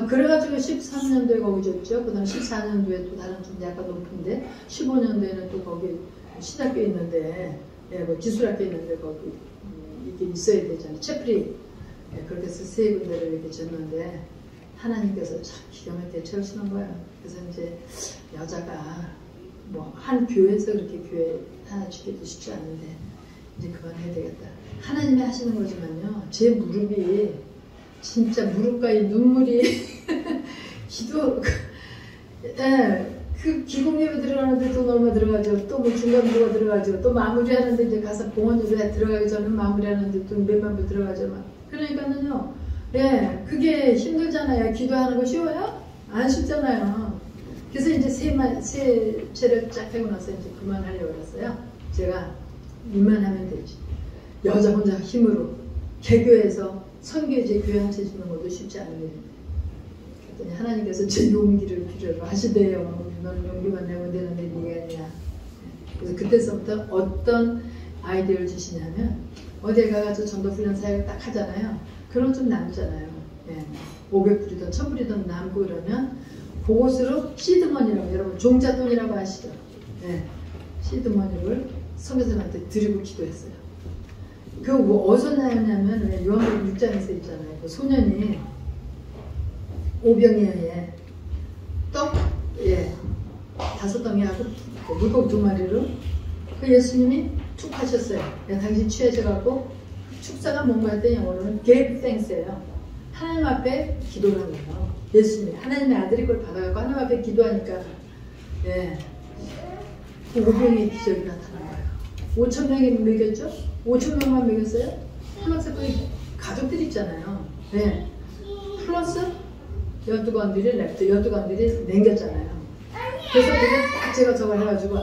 [SPEAKER 3] 그래가지고 13년도에 거기 줬죠. 그 다음 14년도에 또 다른 좀 약간 높은데 15년도에는 또 거기 신학교 있는데 뭐 기술학교 있는데 거기 이게 있어야 되잖아요. 채플이 그렇게 해서 세 군데를 이렇게 줬는데 하나님께서 참 기가 막히게 채우시는 거예요. 그래서 이제 여자가 뭐 한 교회에서 그렇게 교회 하나 주기도 쉽지 않은데 이제 그만해야 되겠다. 하나님이 하시는 거지만요. 제 무릎이 진짜 무릎과 이 눈물이 기도 그 기공예배 들어가는데 돈 얼마 들어가죠. 또 뭐 중간부가 들어가죠. 또 마무리하는데 이제 가서 봉헌예배 들어가기 전에 마무리하는데 돈 몇만 불 들어가죠. 막. 그러니까는요. 그게 힘들잖아요. 기도하는 거 쉬워요? 안 쉽잖아요. 그래서 이제 세 채를 쫙 하고 나서 이제 그만하려고 했어요. 제가 이만하면 되지. 여자 혼자 힘으로 개교해서 선교지 교회 한 채 주는 것도 쉽지 않은 일인데. 그랬더니 하나님께서 제 용기를 필요로 하시대요. 너는 용기만 내면 되는데 네가 아니야. 그래서 그때서부터 어떤 아이디어를 주시냐면 어디에 가가지고 전도훈련 사역을 딱 하잖아요. 그럼 좀 남잖아요. 500불이든 1000불이든 남고 그러면 그곳으로 시드머니라고 여러분 종잣돈이라고 아시죠? 시드머니를 선교사님한테 드리고 기도했어요. 어디서 나왔냐면 요한복음 6장에서 있잖아요. 그 소년이 오병이어에 떡 5덩이하고 물고기 2마리로 그 예수님이 툭 하셨어요. 당신 취해져갖고 축사가 뭔가 했더니 영어로는 give thanks예요. 하나님 앞에 기도를 하는 거예요. 예수님이 하나님의 아들이 그걸 받아갖고 하나님 앞에 기도하니까 그 오병이의 기적이 나타난 거예요. 5,000명이 먹였죠? 5,000명만 먹였어요? 플러스 그 가족들 있잖아요. 플러스 12관들이 랩트 12관들이 남겼잖아요. 그래서 그게 딱 제가 저걸 해가지고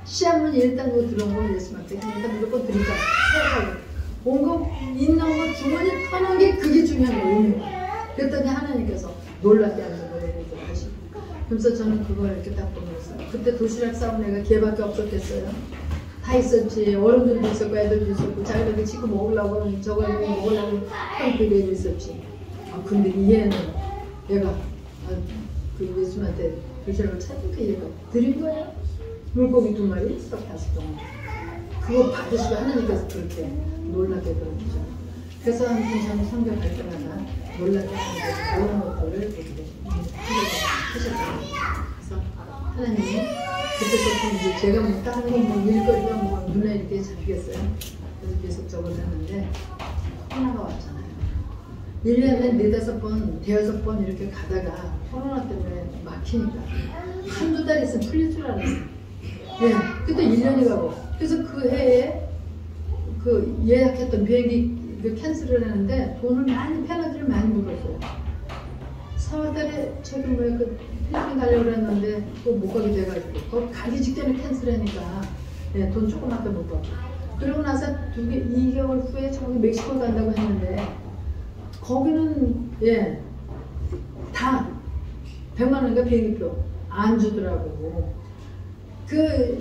[SPEAKER 3] 시한문 일단 뭐 들어온 거 예수님한테 일단 무조건 드리자 생각하고 온 거 있는 거 주머니 터는 게 그게 중요한 거예요. 그랬더니 하나님께서 놀랍게 하는 거예요. 그래서 저는 그걸 이렇게 딱 보면서 그때 도시락 싸운 애가 걔밖에 없었겠어요. 다 있었지. 어른들도 있었고 애들도 있었고 자기들도 치고 먹으려고 저거 먹으려고 형들이 있었지. 근데 이 애는 얘가 그 예수님한테 도시락을 찾으니까 얘가 드린 거예요. 물고기 2마리, 떡 5덩이. 그거 받으시고 하나님께서 그렇게 놀라게 그러죠. 그래서 아무튼 저는 성경 갈 때마다 놀라게 하는 그런 것들을 보게 하셨잖아요. 그래서 하나님이 그때부터 이제 제가 뭐 다른 건 일거리가 눈에 이렇게 잡히겠어요. 그래서 계속 저걸 했는데 코로나가 왔잖아요. 1년에 4-5번, 5-6번 이렇게 가다가 코로나 때문에 막히니까 한두 달 있으면 풀릴 줄 알았어요. 그때 1년이 가고 그래서 그 해에 그 예약했던 비행기 캔슬을 했는데 돈을 많이 패너들을 많이 물었어요. 4월달에 저기 뭐야 그 필리핀 가려고 했는데 그거 못 가게 돼가지고 거기 가기 직전에 캔슬하니까 돈 조금밖에 못 받고 그러고 나서 2개월 후에 저기 멕시코 간다고 했는데 거기는 다 100만 원인가 비행기표 안 주더라고.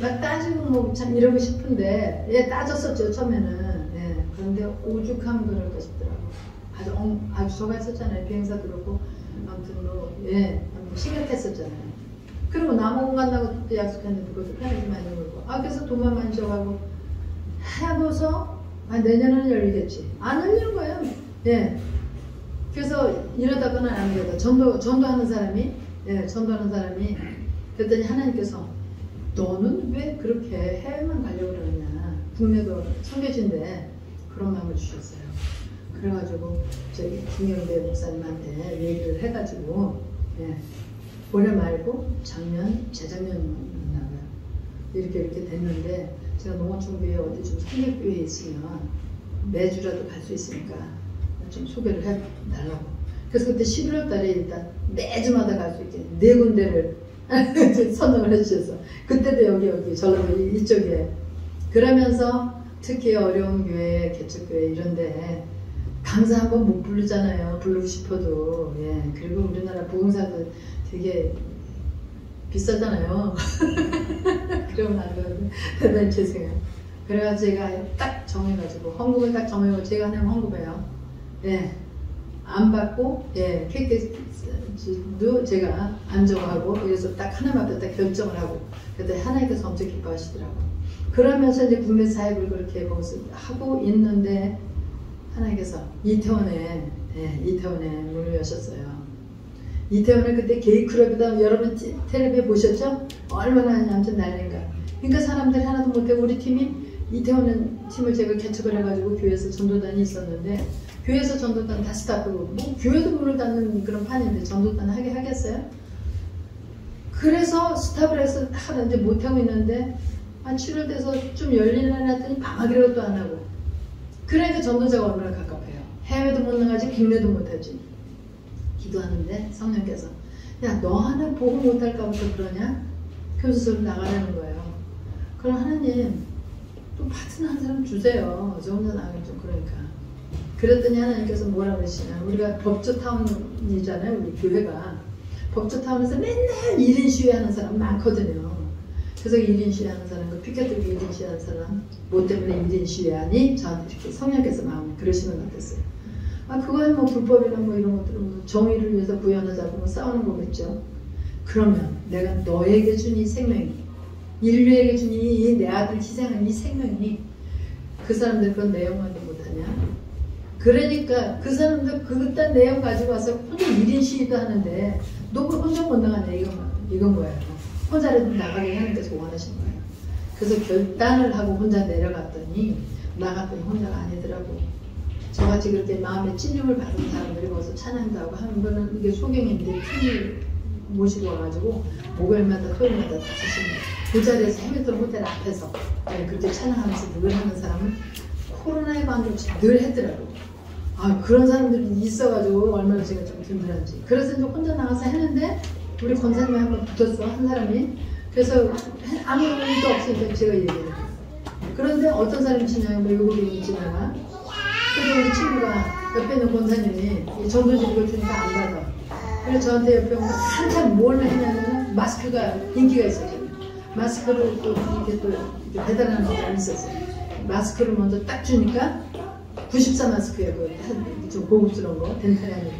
[SPEAKER 3] 막 따지고 뭐 참 이러고 싶은데 따졌었죠 처음에는. 그런데 오죽하면 그럴까 싶더라고. 아주 저같았잖아요. 비행사 들었고 아무튼 뭐 심각했었잖아요. 그리고 남아공 간다고 그때 약속했는데 그것도 편하게 많이 물고 그래서 돈만 많이 줘가고 해보서 내년에는 열리겠지. 안 열리는 거예요. 그래서 이러다가는 안 되겠다. 전도하는 사람이 그랬더니 하나님께서 너는 왜 그렇게 해외만 가려고 그러느냐. 국내도 청계진데 그런 마음을 주셨어요. 그래가지고 저기 김영배 목사님한테 얘기를 해가지고 올해 말고 재작년이나봐요. 이렇게 됐는데 제가 농어촌교회 어디 좀 성결교회에 있으면 매주라도 갈 수 있으니까 좀 소개를 해달라고. 그래서 그때 11월 달에 일단 매주마다 갈 수 있게 4군데를 선정을 해주셔서 그때도 여기 전라도 이쪽에 그러면서 특히 어려운 교회, 개척교회 이런데 강사 한번 못 부르잖아요. 부르고 싶어도. 그리고 우리나라 부흥사도 되게 비싸잖아요. 그러면 안 되거든요. 대단히 죄송해요. 그래가지고 제가 딱 정해가지고 헌금을 딱 정해가지고 제가 하나님 헌금해요. 안 받고 케이크도 제가 안 정하고 그래서 딱 하나님 앞에 딱 결정을 하고 그때 하나님께서 엄청 기뻐하시더라고요. 그러면서 이제 국내 사역을 그렇게 하고 있는데 하나님께서 이태원에 문을 여셨어요. 이태원에 그때 게이클럽이다. 여러분 텔레비에 보셨죠? 얼마나 아무튼 난리인가. 그러니까 사람들이 하나도 못하고 우리 팀이 이태원 팀을 제가 개척을 해가지고 교회에서 전도단이 있었는데 교회에서 전도단 다 스탑하고 뭐 교회도 문을 닫는 그런 판인데 전도단 하게 하겠어요? 그래서 스탑을 해서 다 이제 못하고 있는데 한 7월 돼서 좀 열리려나 했더니 방학이라고 또 안 하고 그러니까 전도자가 얼마나 갑갑해요. 해외도 못 나가지 국내도 못하지. 기도하는데 성령께서 야 너 하나 보고 못할까부터 그러냐? 교수소로 나가라는 거예요. 그럼 하나님 또 파트너 한 사람 주세요. 저 혼자 나가기 좀 그러니까. 그랬더니 하나님께서 뭐라 그러시냐. 우리가 법조타운이잖아요. 우리 교회가. 법조타운에서 맨날 1인 시위하는 사람 많거든요. 그래서 1인 시위하는 사람, 그 피켓 들고 1인 시위하는 사람 뭐 때문에 1인 시위하니? 저한테 이렇게 성령께서 마음에 그러시면 어땠어요? 그거는 뭐 불법이나 뭐 이런 것들은 뭐 정의를 위해서 구현하자고 뭐 싸우는 거겠죠. 그러면 내가 너에게 준 이 생명이 인류에게 준 이 내 아들 희생한 이 생명이 그 사람들 그런 내용만도 못하냐? 그러니까 그 사람들 그딴 내용 가지고 와서 혼자 1인 시위도 하는데 너 그 혼자 못 나가냐 이건 거예요. 혼자라도 나가게 하니까 원하신 거예요. 그래서 결단을 하고 혼자 내려갔더니 나갔더니 혼자가 아니더라고. 저같이 그렇게 마음에 찔림을 받은 사람들이 벌써 찬양도 하고 하는 거는 이게 소경인데 팀을 모시고 와가지고 목요일마다 토요일마다 5시 그 자리에서 해밀턴 호텔 앞에서 그렇게 찬양하면서 늘 하는 사람은 코로나에 관계없이 늘 했더라고. 아 그런 사람들이 있어가지고 얼마나 제가 좀 든든한지. 그래서 이제 혼자 나가서 했는데 우리 권사님이 한번 붙었어 한 사람이. 그래서 아무 일도 없으니까 제가 얘기해요. 그런데 어떤 사람이 지나가 외국인이 지나가. 그래서 우리 친구가 옆에 있는 권사님이 전도지 이거 주니까 안 받아. 그래서 저한테 옆에 오면 한참 뭘 했냐면 마스크가 인기가 있었잖아요. 마스크를 또 이렇게 또 배달하는 사람이 있었어요. 마스크를 먼저 딱 주니까 94 마스크예요. 좀 고급스러운 거 덴탈이 아니고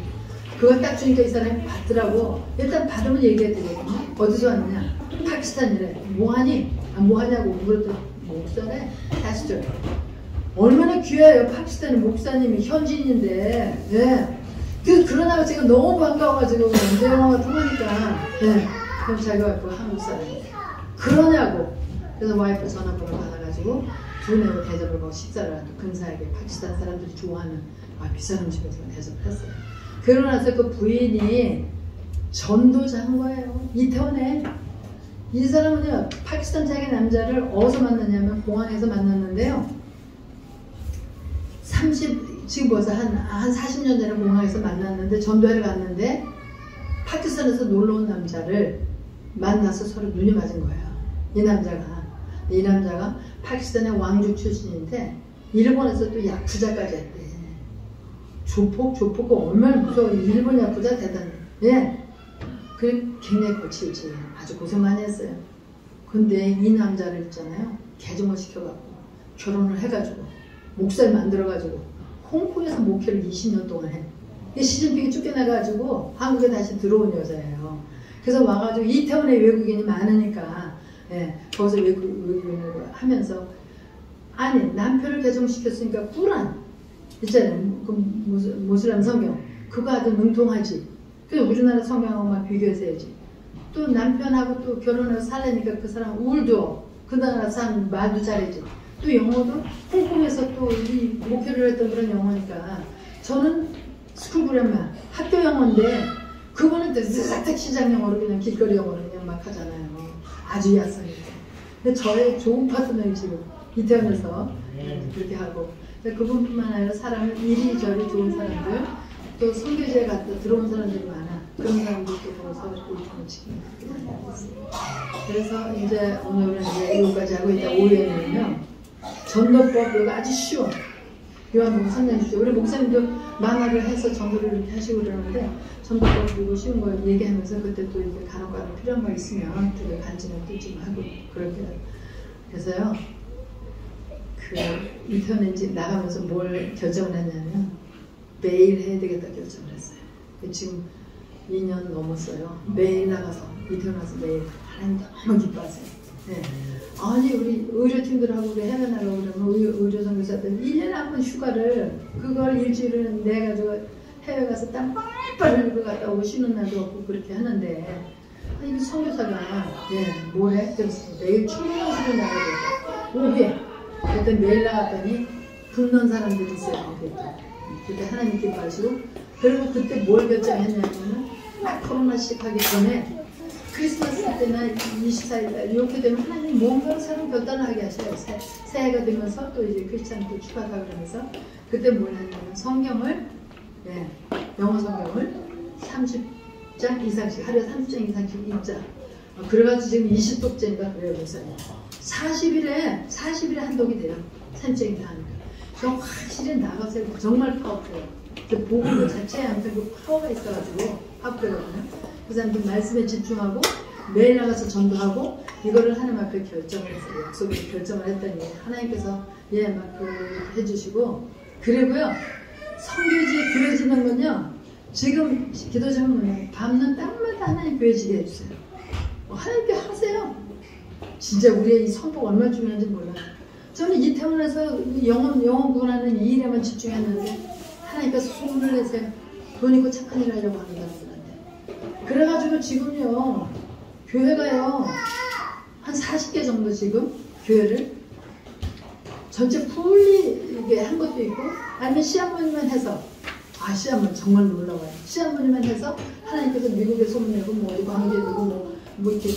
[SPEAKER 3] 그걸 딱 주니까 이 사람이 받더라고. 일단 받으면 얘기해 드리거든요. 어디서 왔느냐? 파키스탄이래. 뭐하니? 뭐하냐고 물었더니 목사래. 다시 줘요. 얼마나 귀해요. 파키스탄 목사님이 현지인인데. 예. 그러다가 제가 너무 반가워가지고 언제 영화가 통하니까. 예. 그럼 자기 와이프가 한국 사람이에요. 그러냐고. 그래서 와이프 전화번호 받아가지고 두뇌로 대접을 하고 식사를 하고 근사하게 파키스탄 사람들이 좋아하는 비싼 음식에서 대접을 했어요. 그러고 나서 그 부인이 전도자인 거예요. 이태원에. 이 사람은요 파키스탄 자기 남자를 어디서 만났냐면 공항에서 만났는데요. 지금 벌써 한 40년 전에 공항에서 만났는데 전도회를 갔는데 파키스탄에서 놀러온 남자를 만나서 서로 눈이 맞은 거예요. 이 남자가 파키스탄의 왕족 출신인데 일본에서 또 야쿠자까지 했대. 조폭가 얼마나 무서워. 일본 야쿠자 대단해. 예. 그래 굉장히 거칠지. 아주 고생 많이 했어요. 근데 이 남자를 있잖아요. 개종을 시켜갖고 결혼을 해가지고 목사를 만들어가지고 홍콩에서 목회를 20년 동안 해. 시진핑이 쫓겨나가지고 한국에 다시 들어온 여자예요. 그래서 와가지고 이태원에 외국인이 많으니까 거기서 외국인을 하면서 아니 남편을 개종시켰으니까 꾸란 있잖아요. 그 모슬람 성경 그거 아주 능통하지. 그래서 우리나라 성경하고 막 비교해서 해야지. 또 남편하고 또 결혼해서 살려니까 그 사람 울도 그 나라 사람 말도 잘하지. 또 영어도 홍콩에서 또 이 목표를 했던 그런 영어니까 저는 스쿨 그래마 학교 영어인데 그거는 싹싹 시장 영어로 그냥 길거리 영어로 그냥 막 하잖아요. 아주 야성이죠. 근데 저의 좋은 파트너이 지금 이태원에서 그렇게 하고 그분뿐만 아니라 사람은 이리저리 좋은 사람들 또 선교지에 갔다 들어온 사람들이 많아. 그런 사람들도 보고서 이렇게 지금 그래서 이제 오늘은 이제 이거까지 하고 있다. 오후에는요 전도법 이거 아주 쉬워. 요한복음 3장 주죠. 우리 목사님도 만화를 해서 전도를 이렇게 하시고 그러는데 전도법 이거 쉬운 거 얘기하면서 그때 또 이렇게 간혹가다 필요한 거 있으면 되게 간증을 또 좀 하고 그렇게 해서요. 그 이태원에 이제 나가면서 뭘 결정을 했냐면 매일 해야 되겠다 결정을 했어요. 지금 2년 넘었어요. 매일 나가서 이태원 와서 매일 하나님 너무 기뻐하세요. 네. 아니 우리 의료팀들하고 우리 해외 나가고 그러면 의료 선교사들 1년에 한 번 휴가를 그걸 일주일을 내가지고 해외 가서 땀 뻘뻘 흘리고 갔다 오고 쉬는 날도 없고 그렇게 하는데 아니 그 선교사가 뭐해? 그래서 매일 출근하시고 나가야 되고 오후에 그때 매일 나갔더니 굶는 사람들이 있어요. 그때 하나님 기뻐하시고 그리고 그때 뭘 결정했냐면은 막 코로나 시작하기 전에 크리스마스 때나 24일날 이렇게 되면 하나님 뭔가 새로운 결단을 하게 하셔요. 새해가 되면서 또 이제 크리스찬도 축하하고 그러면서 그때 뭘 했냐면 성경을 영어 성경을 30장 이상씩 하루에 30장 이상씩 읽자. 그래가지고 지금 20독째인가 그래요. 목사님 40일에 한 독이 돼요. 30장이 다 하니까 저 확실히 나가서 정말 파워풀해요. 그 복음 자체에 아무튼 그 파워가 있어가지고 파워풀하거든요. 그 사람들 말씀에 집중하고 매일 나가서 전도하고 이거를 하나님 앞에 결정을 했어요. 약속으로 결정을 했더니 하나님께서 막 해주시고 그리고요 성교지에 교회 짓는 건요 지금 기도 제목은 밤낮 땅마다 하나님 교회 지게 해주세요. 하나님께 하세요. 진짜 우리의 이 선포가 얼마나 중요한지 몰라요. 저는 이태원에서 영혼 구원하는 이 일에만 집중했는데 하나님께서 소문을 내세요. 돈 있고 착한 일 하려고 하는 사람들한테. 그래가지고 지금요 교회가요 한 40개 정도 지금 교회를 전체 풀리게 한 것도 있고 아니면 시한번만 해서 시한번 정말 놀라워요. 시한번만 해서 하나님께서 미국에 소문내고 뭐 어디 관계되고 뭐 이렇게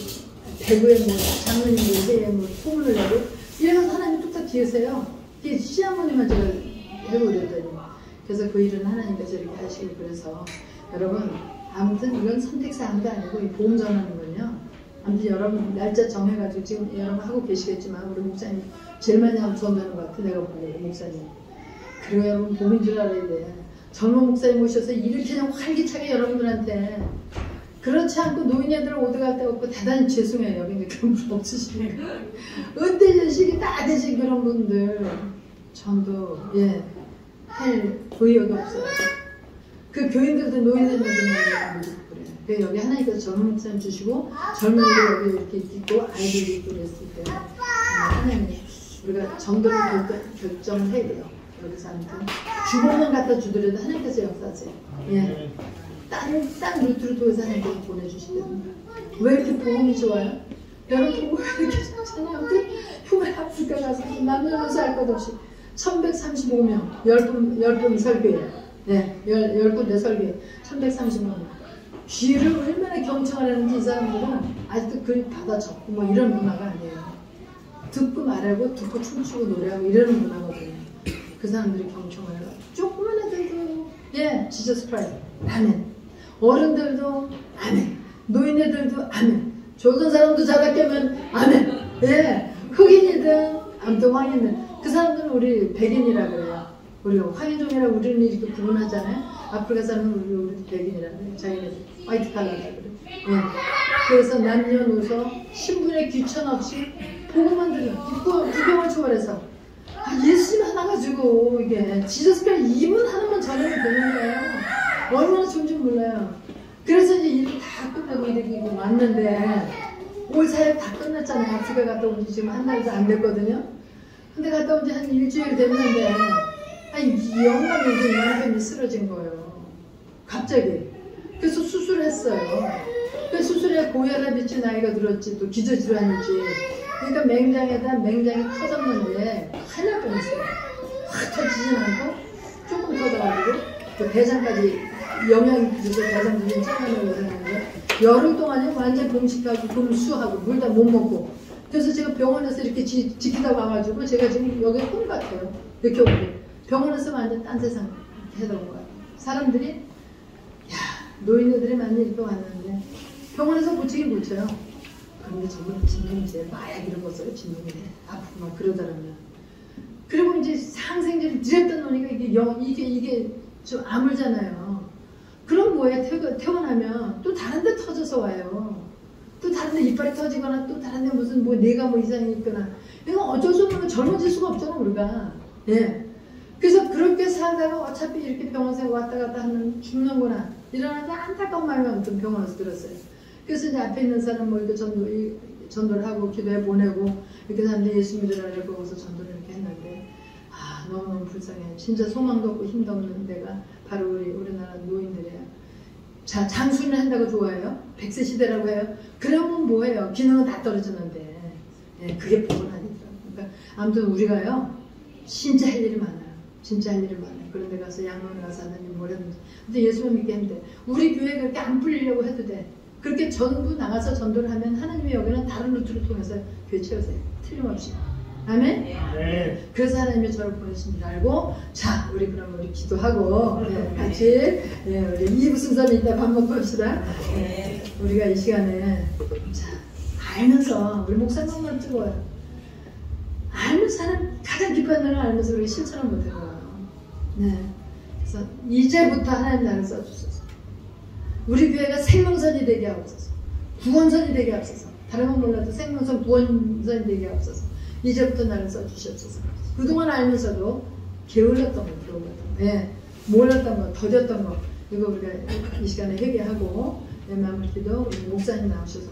[SPEAKER 3] 대구에 뭐 장로님 회에 뭐 소문을 내고 이래서 하나님 뚝딱 뒤에서요. 이게 시한번만 제가 해고 그랬더니 그래서 그 일은 하나님께서 이렇게 하시고 그래서 여러분 아무튼 이건 선택사항도 아니고 이 보험 전하는 건요. 아무튼 여러분 날짜 정해가지고 지금 여러분 하고 계시겠지만 우리 목사님 제일 많이 하면 전하는 것 같아 내가 보기에 목사님. 그리고 여러분 복인 줄 알아야 돼. 젊은 목사님 오셔서 이렇게 그냥 활기차게 여러분들한테 그렇지 않고 노인 애들 오드갈 데 없고 대단히 죄송해요. 여기 그런 분 없으시니까 은퇴전식이 다 되신 그런 분들 전도 할 의욕이 없어요. 그 교인들도 노인들도 그래요. 그래서 여기 하나님께서 젊은 목사님 주시고 젊은이들 여기 이렇게 있고 아이들이 있고 그랬을 때 하나님 우리가 정도를 결정을 해야 돼요. 여기서 아무튼 주보만 갖다 주더라도 하나님께서 역사하세요. 딴 루트로 통해서 하나님께서 보내주시거든요. 왜 이렇게 보험이 좋아요? 여러분 보험이 이렇게 좋잖아요. 휴가 아프리카 가서 남녀노소 할 것 없이 1135명 10분 설교예요. 10군데 설교예요. 1135명 귀를 얼마나 경청하라는지 이 사람들은 아직도 글 받아 적고 뭐 이런 문화가 아니에요. 듣고 말하고 듣고 춤추고 노래하고 이러는 문화거든요. 그 사람들이 경청을 해요. 조그만 애들도 지저스 크라이스트 아멘. 어른들도 아멘. 노인애들도 아멘. 조선 사람도 자다 깨면 아멘. 흑인이든 아무튼 황인이든 그 사람들은 우리 백인이라 그래요. 우리가 황인종이라고 우리는 이렇게 구분하잖아요. 아프리카 사람은 우리 백인이라 그래요. 자기네들 화이트 칼라라 그래요. 그래서 남녀노소 신분에 귀천 없이 보고만 들려 구경을 초월해서 예수님 하나 가지고 이게 지저스가 2분 하나만 전하면 되는 거예요. 얼마나 좋은지 몰라요. 그래서 이제 일이 다 끝나고 이렇게 왔는데 올 사역 다 끝났잖아요. 아프리카 갔다 온 지 지금 한 달도 안 됐거든요. 근데 갔다 온 지 한 일주일 됐는데 영감이 남편이 쓰러진 거예요. 갑자기. 그래서 수술했어요. 그 수술에 고혈압 있지 나이가 들었지 또 기저질환이지. 그러니까 맹장이 터졌는데 큰일 날 뻔했어요. 확 터지진 않고 조금 터져가지고 그 대장까지 영향이 있어서 대장들이 짱하는 거생는데 열흘 동안에 완전 봉식하고 금수하고 물 다 못 먹고 그래서 제가 병원에서 이렇게 지키다 와가지고 제가 지금 여기 혼 같아요. 이렇게 오고 병원에서 완전 딴 세상 해다 온 거예요. 사람들이 노인네들이 많이 이렇게 왔는데 병원에서 고치긴 고쳐요. 그런데 저분 진통제 마약 이런 거 써요. 진통제 아프고 막 그러더라고요. 그리고 이제 항생제를 드렸던 노니까 이게 좀 아물잖아요. 그럼 뭐예요? 태어나면 또 다른 데 터져서 와요. 또 다른 데 이빨이 터지거나 또 다른 데 무슨 뭐 뇌가 뭐 이상이 있거나 이거 어쩔 수 없는 젊어질 수가 없잖아 우리가. 그래서 그렇게 살다가 어차피 이렇게 병원에 왔다 갔다 하면 죽는구나 이러는데 안타까운 마음이 아무튼 병원에서 들었어요. 그래서 이제 앞에 있는 사람 뭐 이렇게 전도를 하고 기도해 보내고 이렇게 사람들이 예수 믿으라고 거기서 전도를 이렇게 했는데 너무너무 불쌍해. 진짜 소망도 없고 힘도 없는 데가 바로 우리나라 노인들이에요. 자, 장수는 한다고 좋아해요? 100세 시대라고 해요? 그러면 뭐예요? 기능은 다 떨어지는데 그게 복은 아니더라고요. 그러니까 아무튼 우리가요 진짜 할 일이 많아요. 진짜 할 일이 많아요. 그런 데 가서 양론에 가서 하느님 뭐라든지 근데 예수만 믿게 하면 돼. 우리 교회 그렇게 안 풀리려고 해도 돼. 그렇게 전부 나가서 전도를 하면 하나님이 여기는 다른 루트를 통해서 교회 채우세요. 틀림없이. 아멘?
[SPEAKER 1] 네.
[SPEAKER 3] 그래서 하나님이 저를 보내신 줄 알고 자 우리 그럼 우리 기도하고 같이 우리 2부 순서는 이따 밥 먹고 합시다. 우리가 이 시간에 자 알면서 우리 목사님만 뜨거워요. 알면서 사람 가장 깊은 일을 알면서 우리가 실천을 못해요. 그래서 이제부터 하나님 나를 써주소서. 우리 교회가 생명선이 되게 하옵소서. 구원선이 되게 하옵소서. 다른 건 몰라도 생명선 구원선이 되게 하옵소서. 이제부터 나를 써주시옵소서. 그동안 알면서도 게을렀던 거, 몰랐던 거, 더뎠던 거 이거 우리가 이 시간에 회개하고 마무리 기도 우리 목사님 나오셔서